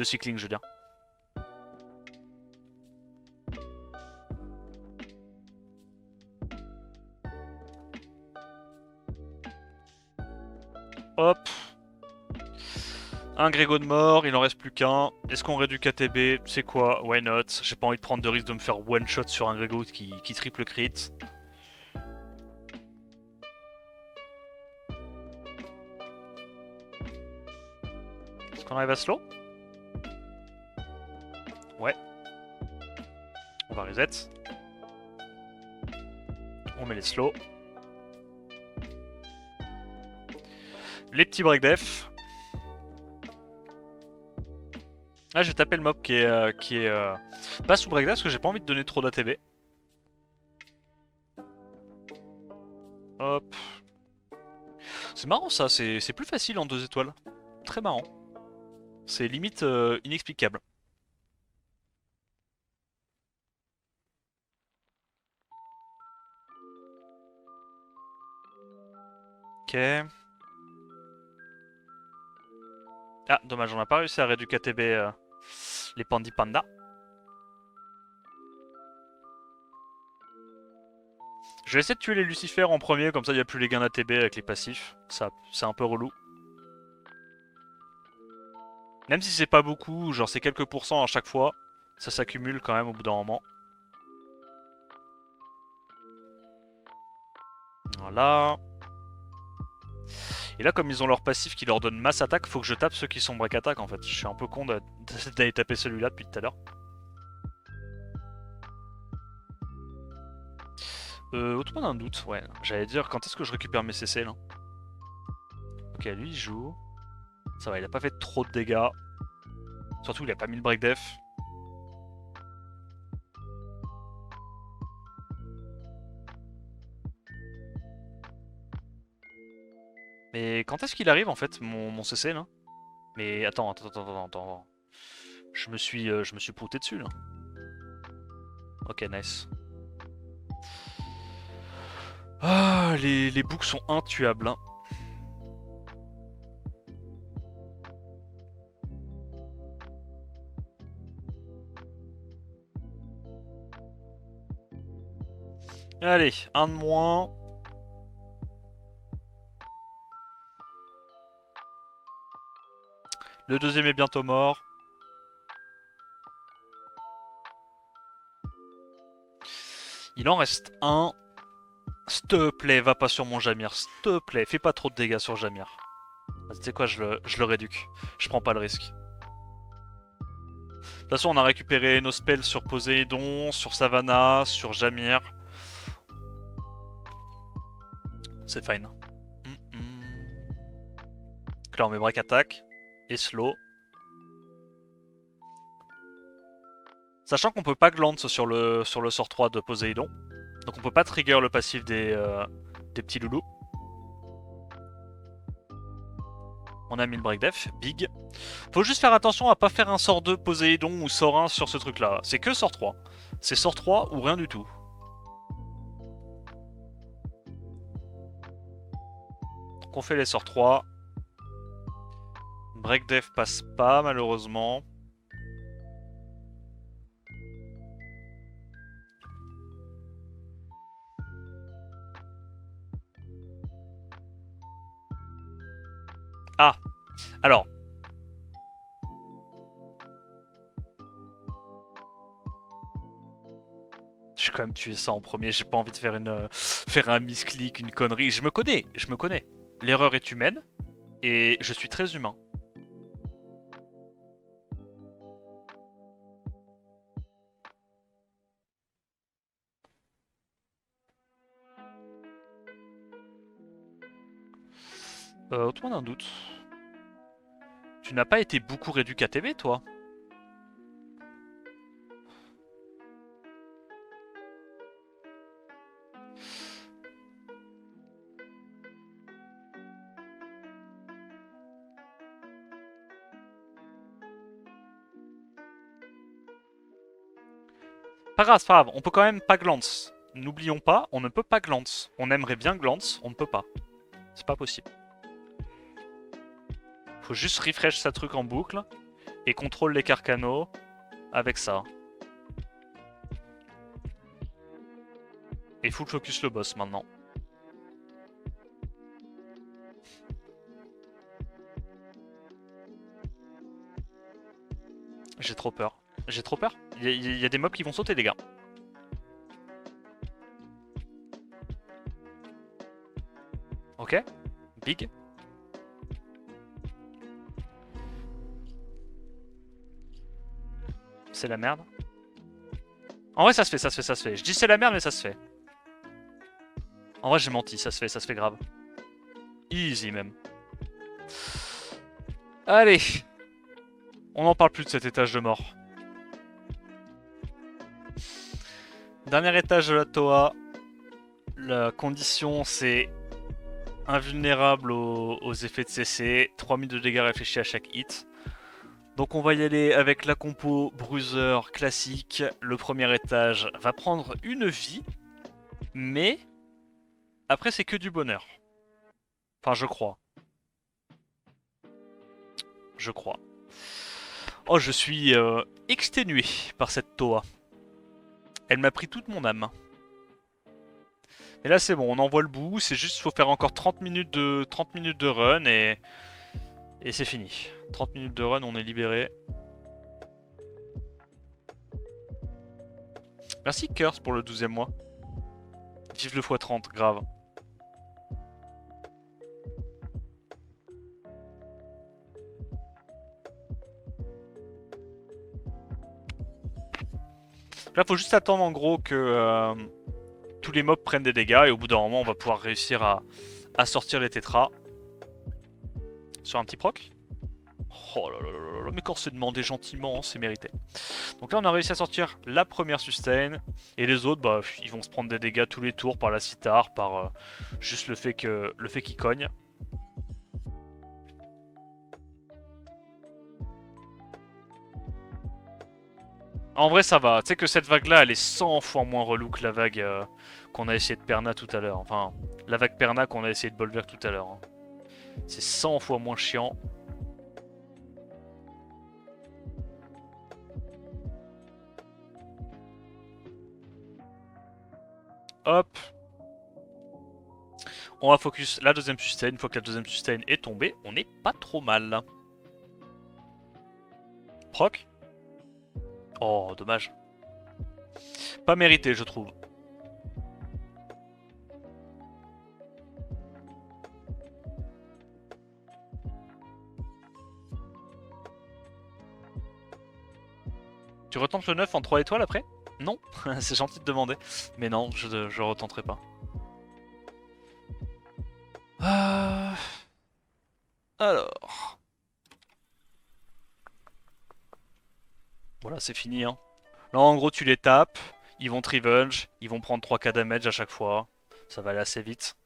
cycling, je veux dire. Hop. Un Grégo de mort, il en reste plus qu'un. Est-ce qu'on réduit KTB? C'est quoi? Why not? J'ai pas envie de prendre de risque de me faire one shot sur un Grégo qui triple crit. Est-ce qu'on arrive à slow? Ouais. On va reset. On met les slows. Les petits break def. Ah, je vais taper le mob qui est pas sous break def parce que j'ai pas envie de donner trop d'ATB. Hop. C'est marrant ça, c'est plus facile en 2 étoiles. Très marrant. C'est limite inexplicable. Ok. Ah, dommage, on n'a pas réussi à réduire KTB les Pandi Panda. Je vais essayer de tuer les Lucifères en premier, comme ça il n'y a plus les gains d'ATB avec les passifs. Ça, c'est un peu relou. Même si c'est pas beaucoup, genre c'est quelques pourcents à chaque fois, ça s'accumule quand même au bout d'un moment. Voilà. Et là, comme ils ont leur passif qui leur donne masse attaque, faut que je tape ceux qui sont break attack en fait. Je suis un peu con d'aller taper celui-là depuis tout à l'heure. Autrement d'un doute, ouais. J'allais dire, quand est-ce que je récupère mes CC là? Ok, lui il joue. Ça va, il a pas fait trop de dégâts. Surtout, il a pas mis le break def. Mais quand est-ce qu'il arrive en fait, mon CC là? Mais attends. Je me suis prouté dessus là. Ok, nice. Ah, les boucs sont intuables. Hein. Allez, un de moins. Le deuxième est bientôt mort. Il en reste un. S'il te plaît, va pas sur mon Jamir. S'il te plaît, fais pas trop de dégâts sur Jamir. Tu sais quoi, je le réduque. Je prends pas le risque. De toute façon, on a récupéré nos spells sur Poséidon, sur Savannah, sur Jamir. C'est fine. Donc là, on met break attack et slow. Sachant qu'on peut pas glance sur le sort 3 de Poséidon. Donc on peut pas trigger le passif des petits loulous. On a mis le break def, big. Faut juste faire attention à pas faire un sort 2 Poséidon ou sort 1 sur ce truc là. C'est que sort 3. C'est sort 3 ou rien du tout. Donc on fait les sorts 3. Break def passe pas malheureusement. Ah, alors. Je vais quand même tuer ça en premier, j'ai pas envie de faire faire un misclick, une connerie. Je me connais. l'erreur est humaine, et je suis très humain. Autrement d'un doute. Tu n'as pas été beaucoup réduit KTB, toi? Pas grave, pas grave, on peut quand même pas glance. N'oublions pas, on ne peut pas glance. On aimerait bien glance, on ne peut pas. C'est pas possible. Faut juste refresh sa truc en boucle et contrôle les carcanos avec ça. Et full focus le boss maintenant. J'ai trop peur. J'ai trop peur. Il y a des mobs qui vont sauter, les gars. Ok. Big. C'est la merde. En vrai, ça se fait, ça se fait, ça se fait. Je dis c'est la merde, mais ça se fait. En vrai, j'ai menti, ça se fait grave. Easy, même. Allez. On n'en parle plus de cet étage de mort. Dernier étage de la Toa. La condition, c'est invulnérable aux effets de CC. 3000 de dégâts réfléchis à chaque hit. Donc on va y aller avec la compo bruiser classique. Le premier étage va prendre une vie. Mais après, c'est que du bonheur. Enfin, je crois. Je crois. Oh, je suis exténué par cette Toa. Elle m'a pris toute mon âme. Et là, c'est bon, on envoie le bout. C'est juste, faut faire encore 30 minutes de run et c'est fini. 30 minutes de run, on est libéré. Merci Curse pour le 12e mois. Vive le x30, grave. Là, faut juste attendre en gros que tous les mobs prennent des dégâts et au bout d'un moment, on va pouvoir réussir à sortir les tétras. Sur un petit proc. Oh là là là là, mais quand c'est demandé gentiment, c'est mérité. Donc là, on a réussi à sortir la première sustain. Et les autres, bah, ils vont se prendre des dégâts tous les tours par la sitar, par juste le fait qu'ils cognent. En vrai, ça va. Tu sais que cette vague-là, elle est 100 fois moins relou que la vague qu'on a essayé de Perna tout à l'heure. Enfin, la vague Perna qu'on a essayé de Bolver tout à l'heure. Hein. C'est 100 fois moins chiant. Hop. On va focus la deuxième sustain. Une fois que la deuxième sustain est tombée, on n'est pas trop mal. Proc. Oh, dommage. Pas mérité, je trouve. Tu retentes le 9 en 3 étoiles après? Non, c'est gentil de demander. Mais non, je retenterai pas. Alors... Voilà, c'est fini. Hein. Là, en gros, tu les tapes. Ils vont te revenge. Ils vont prendre 3k damage à chaque fois. Ça va aller assez vite.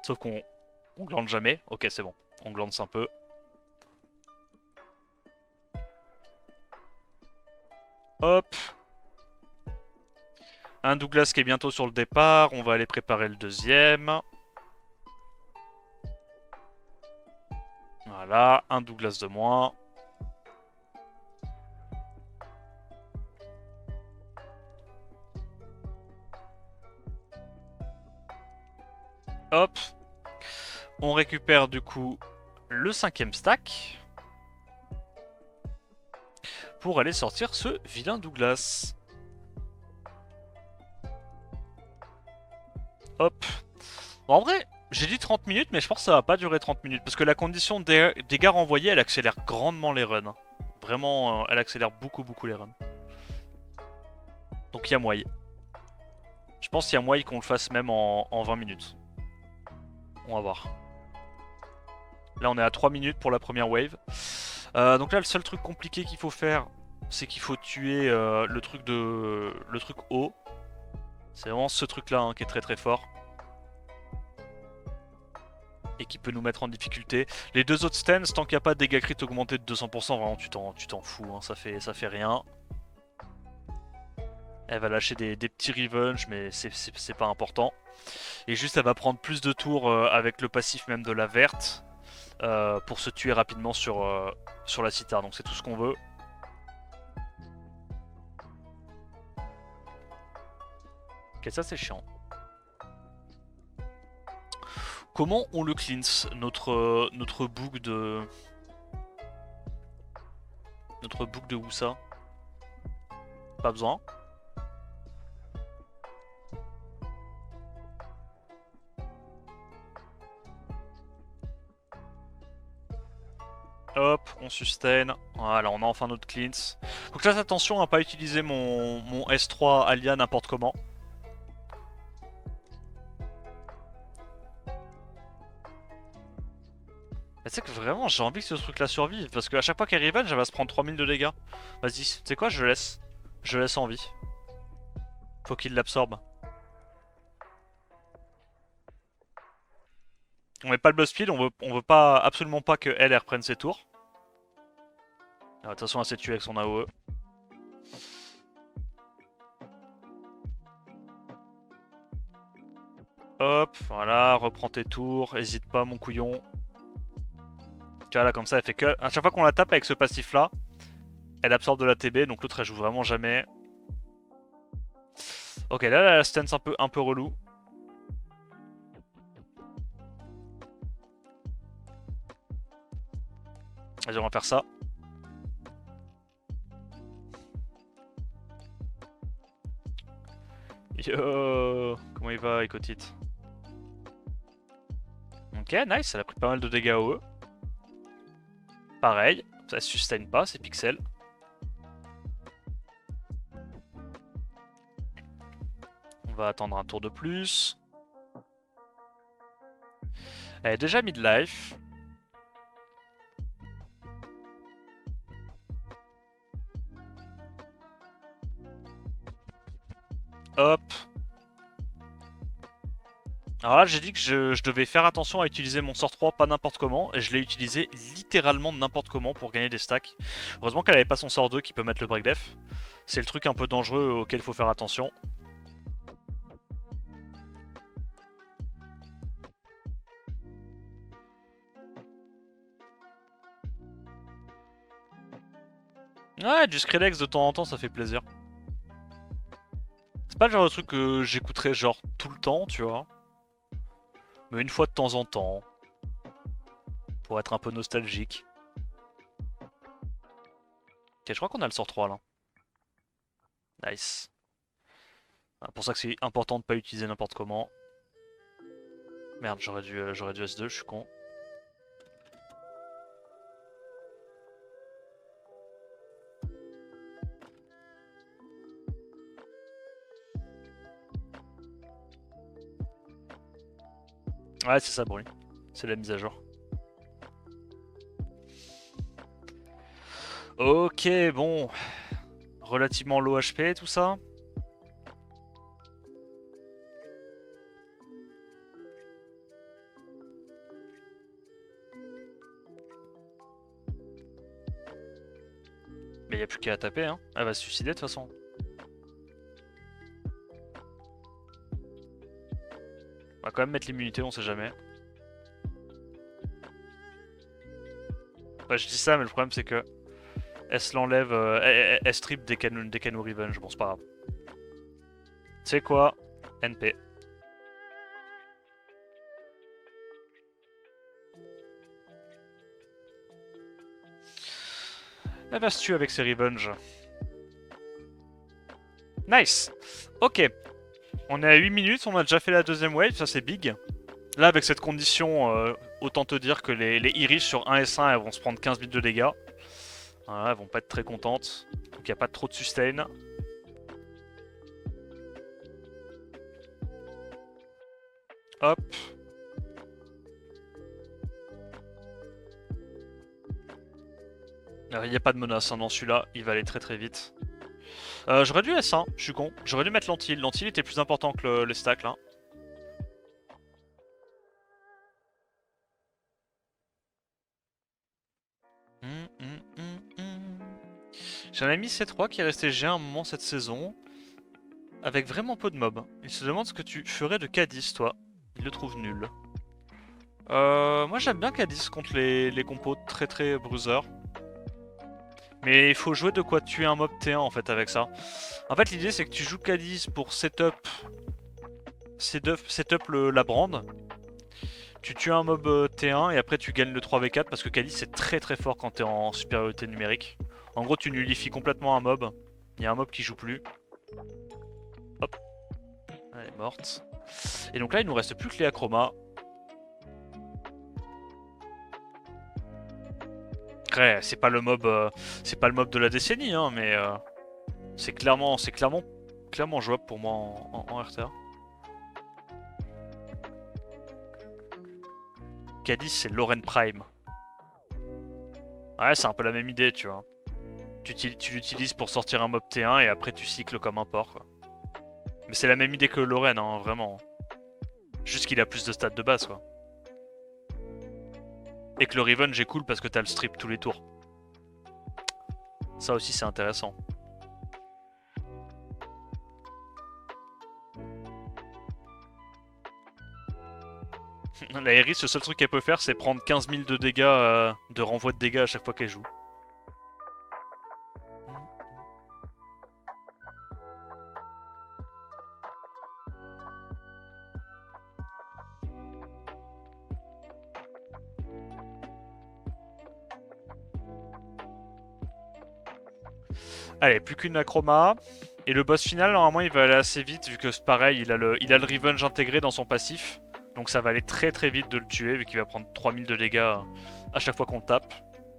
Sauf qu'on glande jamais. Ok, c'est bon. On glance un peu. Hop. Un Douglas qui est bientôt sur le départ. On va aller préparer le deuxième. Voilà, un Douglas de moins. Hop. On récupère du coup le 5ème stack. Pour aller sortir ce vilain Douglas. Hop. Bon, en vrai, j'ai dit 30 minutes, mais je pense que ça va pas durer 30 minutes. Parce que la condition des dégâts renvoyés, elle accélère grandement les runs. Vraiment, elle accélère beaucoup les runs. Donc il y a moyen. Je pense qu'il y a moyen qu'on le fasse même en 20 minutes. On va voir. Là, on est à 3 minutes pour la première wave. Donc là, le seul truc compliqué qu'il faut faire, c'est qu'il faut tuer le truc haut. C'est vraiment ce truc-là hein, qui est très fort. Et qui peut nous mettre en difficulté. Les deux autres stands, tant qu'il n'y a pas de dégâts crit augmentés de 200%, vraiment tu t'en fous, hein, ça fait rien. Elle va lâcher des petits revenge, mais c'est pas important. Et juste, elle va prendre plus de tours avec le passif même de la verte pour se tuer rapidement sur la cithare. Donc c'est tout ce qu'on veut. Ok, ça c'est chiant. Comment on le cleanse, notre bouc de... Notre bouc de Wusa? Pas besoin. Hop, on sustain. Voilà, on a enfin notre cleanse. Donc là, attention à pas utiliser mon S3 Alia n'importe comment. Mais tu sais que vraiment, j'ai envie que ce truc-là survive. Parce qu'à chaque fois qu'elle revenge, elle va se prendre 3000 de dégâts. Vas-y, tu sais quoi, je laisse. Je laisse en vie. Faut qu'il l'absorbe. On met pas le boss speed, on veut pas, absolument pas que elle reprenne ses tours. De toute façon, elle s'est tuée avec son AOE. Hop, voilà, reprends tes tours, hésite pas mon couillon. Tu vois là comme ça elle fait que... À chaque fois qu'on la tape avec ce passif là, elle absorbe de la TB, donc l'autre elle joue vraiment jamais. Ok, là la stance un peu relou. Vas-y, on va faire ça. Yo, comment il va, Ecotite? Ok, nice, elle a pris pas mal de dégâts AOE. Pareil, ça sustain pas, c'est pixel. On va attendre un tour de plus. Elle est déjà mid-life. Hop. Alors là, j'ai dit que je devais faire attention à utiliser mon sort 3 pas n'importe comment, et je l'ai utilisé littéralement n'importe comment pour gagner des stacks. Heureusement qu'elle avait pas son sort 2 qui peut mettre le break def. C'est le truc un peu dangereux auquel il faut faire attention. Ouais, du Skrillex de temps en temps, ça fait plaisir. C'est pas le genre de truc que j'écouterais genre tout le temps, tu vois. Mais une fois de temps en temps, pour être un peu nostalgique. Ok, je crois qu'on a le sort 3 là. Nice. C'est pour ça que c'est important de pas utiliser n'importe comment. Merde, j'aurais dû S2, je suis con. Ouais, c'est ça, Bruni. C'est la mise à jour. Ok, bon. Relativement low HP, tout ça. Mais y a plus qu'à taper, hein. Elle va se suicider de toute façon. On va quand même mettre l'immunité, on sait jamais. Ouais, je dis ça, mais le problème c'est que elle se l'enlève, elle strip dès qu'elle nous revenge. Bon, c'est pas grave. Tu sais quoi? NP. Elle va se tuer avec ses revenge. Nice. Ok. On est à 8 minutes, on a déjà fait la deuxième wave, ça c'est big. Là, avec cette condition, autant te dire que les Irish sur 1 S1, elles vont se prendre 15 000 de dégâts. Voilà, elles vont pas être très contentes. Donc il n'y a pas trop de sustain. Hop. Il n'y a pas de menace hein, dans celui-là, il va aller très très vite. J'aurais dû S1, je suis con. J'aurais dû mettre l'antil. L'antil était plus important que le stack là. J'en ai mis C3 qui est resté G un moment cette saison. Avec vraiment peu de mobs. Il se demande ce que tu ferais de Cadiz toi. Il le trouve nul. Moi j'aime bien Cadiz contre les compos très très bruiseurs. Mais il faut jouer de quoi tuer un mob T1 en fait avec ça. En fait l'idée c'est que tu joues Cadiz pour setup la brand. Tu tues un mob T1 et après tu gagnes le 3v4 parce que Cadiz c'est très très fort quand t'es en supériorité numérique. En gros tu nullifies complètement un mob. Il y a un mob qui joue plus. Hop. Elle est morte. Et donc là il nous reste plus que les Achroma. Après c'est pas le mob de la décennie hein, mais c'est clairement jouable pour moi en RTA. Cadiz c'est Loren Prime. Ouais c'est un peu la même idée tu vois. Tu l'utilises pour sortir un mob T1 et après tu cycles comme un porc quoi. Mais c'est la même idée que Loren hein, vraiment. Juste qu'il a plus de stats de base quoi. Et que le Revenge est cool parce que t'as le strip tous les tours. Ça aussi c'est intéressant. La Iris, le seul truc qu'elle peut faire c'est prendre 15 000 de dégâts, de renvoi de dégâts à chaque fois qu'elle joue. Allez, plus qu'une Achroma. Et le boss final, normalement, il va aller assez vite, vu que c'est pareil, il a le Revenge intégré dans son passif. Donc ça va aller très très vite de le tuer, vu qu'il va prendre 3000 de dégâts à chaque fois qu'on le tape.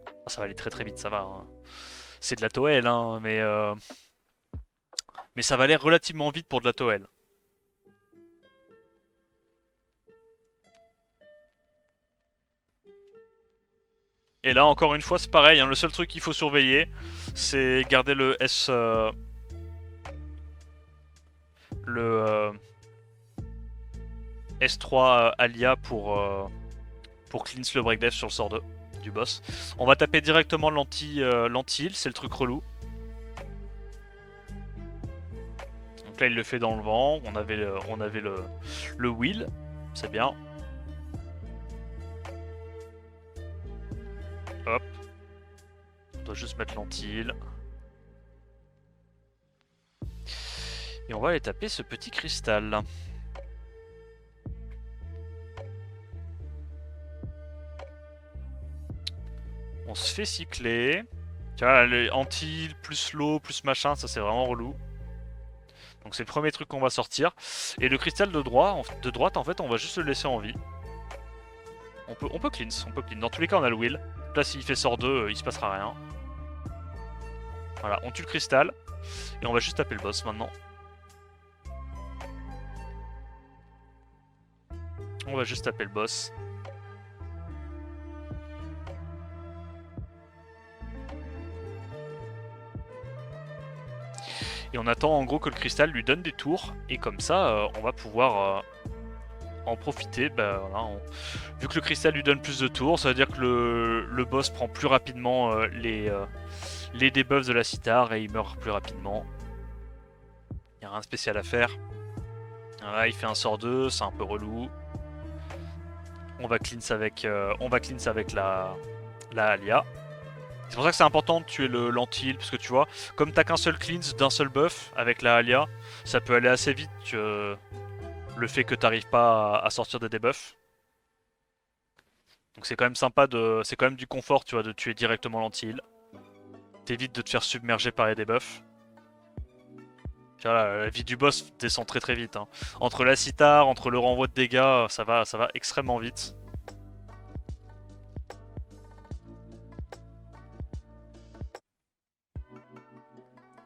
Ah, ça va aller très très vite, ça va. Hein. C'est de la Toel, hein, mais ça va aller relativement vite pour de la Toel. Et là, encore une fois, c'est pareil, hein, le seul truc qu'il faut surveiller, c'est garder le S... S3 Alia pour cleanse le breakdeath sur le sort 2 du boss. On va taper directement l'anti-heal, c'est le truc relou. Donc là il le fait dans le vent, on avait le wheel, c'est bien. Hop. On doit juste mettre l'anti-heal. Et on va aller taper ce petit cristal. On se fait cycler. Tu vois, les anti plus l'eau, plus machin, ça c'est vraiment relou. Donc c'est le premier truc qu'on va sortir. Et le cristal de droite, en fait, on va juste le laisser en vie. On peut cleanse, on peut clean. Dans tous les cas, on a le will. Là, s'il fait sort 2, il se passera rien. Voilà, on tue le cristal. Et on va juste taper le boss maintenant. On va juste taper le boss. Et on attend en gros que le cristal lui donne des tours. Et comme ça, on va pouvoir en profiter. Bah, voilà, vu que le cristal lui donne plus de tours, ça veut dire que le boss prend plus rapidement les debuffs de la Citar et il meurt plus rapidement. Il n'y a rien de spécial à faire. Voilà, il fait un sort 2, c'est un peu relou. On va cleanse avec, la Alia. C'est pour ça que c'est important de tuer l'anti-heal, parce que tu vois, comme t'as qu'un seul cleanse d'un seul buff avec la Alia, ça peut aller assez vite le fait que t'arrives pas à sortir des debuffs. Donc c'est quand même sympa c'est quand même du confort, tu vois, de tuer directement l'anti-heal. T'évites de te faire submerger par les debuffs. Voilà, la vie du boss descend très très vite, hein. Entre la cithare, entre le renvoi de dégâts, ça va extrêmement vite.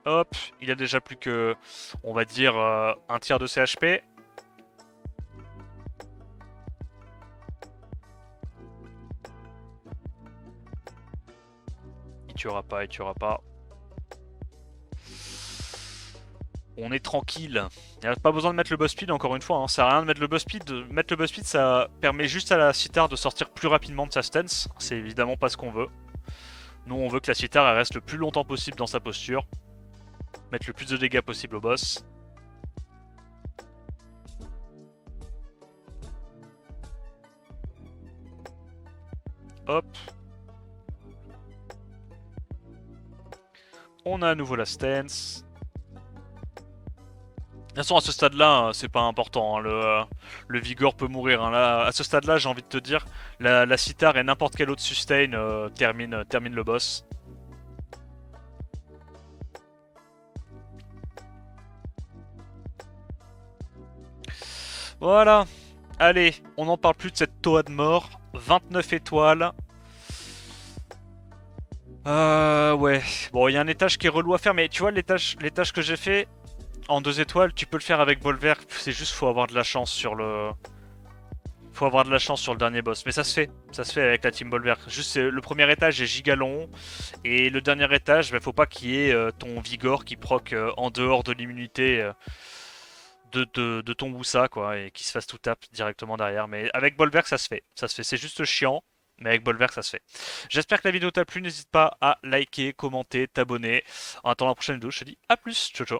Hop, il a déjà plus que, on va dire, un tiers de ses HP. Il tuera pas, il tuera pas. On est tranquille. Il n'y a pas besoin de mettre le boss speed encore une fois, hein. Ça sert à rien de mettre le boss speed. Mettre le boss speed, ça permet juste à la cithare de sortir plus rapidement de sa stance. C'est évidemment pas ce qu'on veut. Nous, on veut que la cithare elle reste le plus longtemps possible dans sa posture. Mettre le plus de dégâts possible au boss. Hop. On a à nouveau la stance. De toute façon, à ce stade-là, c'est pas important, hein. Le Vigor peut mourir, hein. Là, à ce stade-là, j'ai envie de te dire, la cithare et n'importe quel autre sustain termine le boss. Voilà. Allez, on n'en parle plus de cette Toa de mort. 29 étoiles. Ouais. Bon, il y a un étage qui est relou à faire, mais tu vois, l'étage que j'ai fait en 2 étoiles, tu peux le faire avec Bolver. C'est juste, faut avoir de la chance sur le... Faut avoir de la chance sur le dernier boss. Mais ça se fait. Ça se fait avec la team Bolver. Juste, le premier étage est giga long. Et le dernier étage, bah, faut pas qu'il y ait ton Vigor qui proc en dehors de l'immunité de ton Wusa, quoi. Et qui se fasse tout tap directement derrière. Mais avec Bolver, ça se fait. Ça se fait. C'est juste chiant. Mais avec Bolver, ça se fait. J'espère que la vidéo t'a plu. N'hésite pas à liker, commenter, t'abonner. En attendant la prochaine vidéo, je te dis à plus. Ciao, ciao.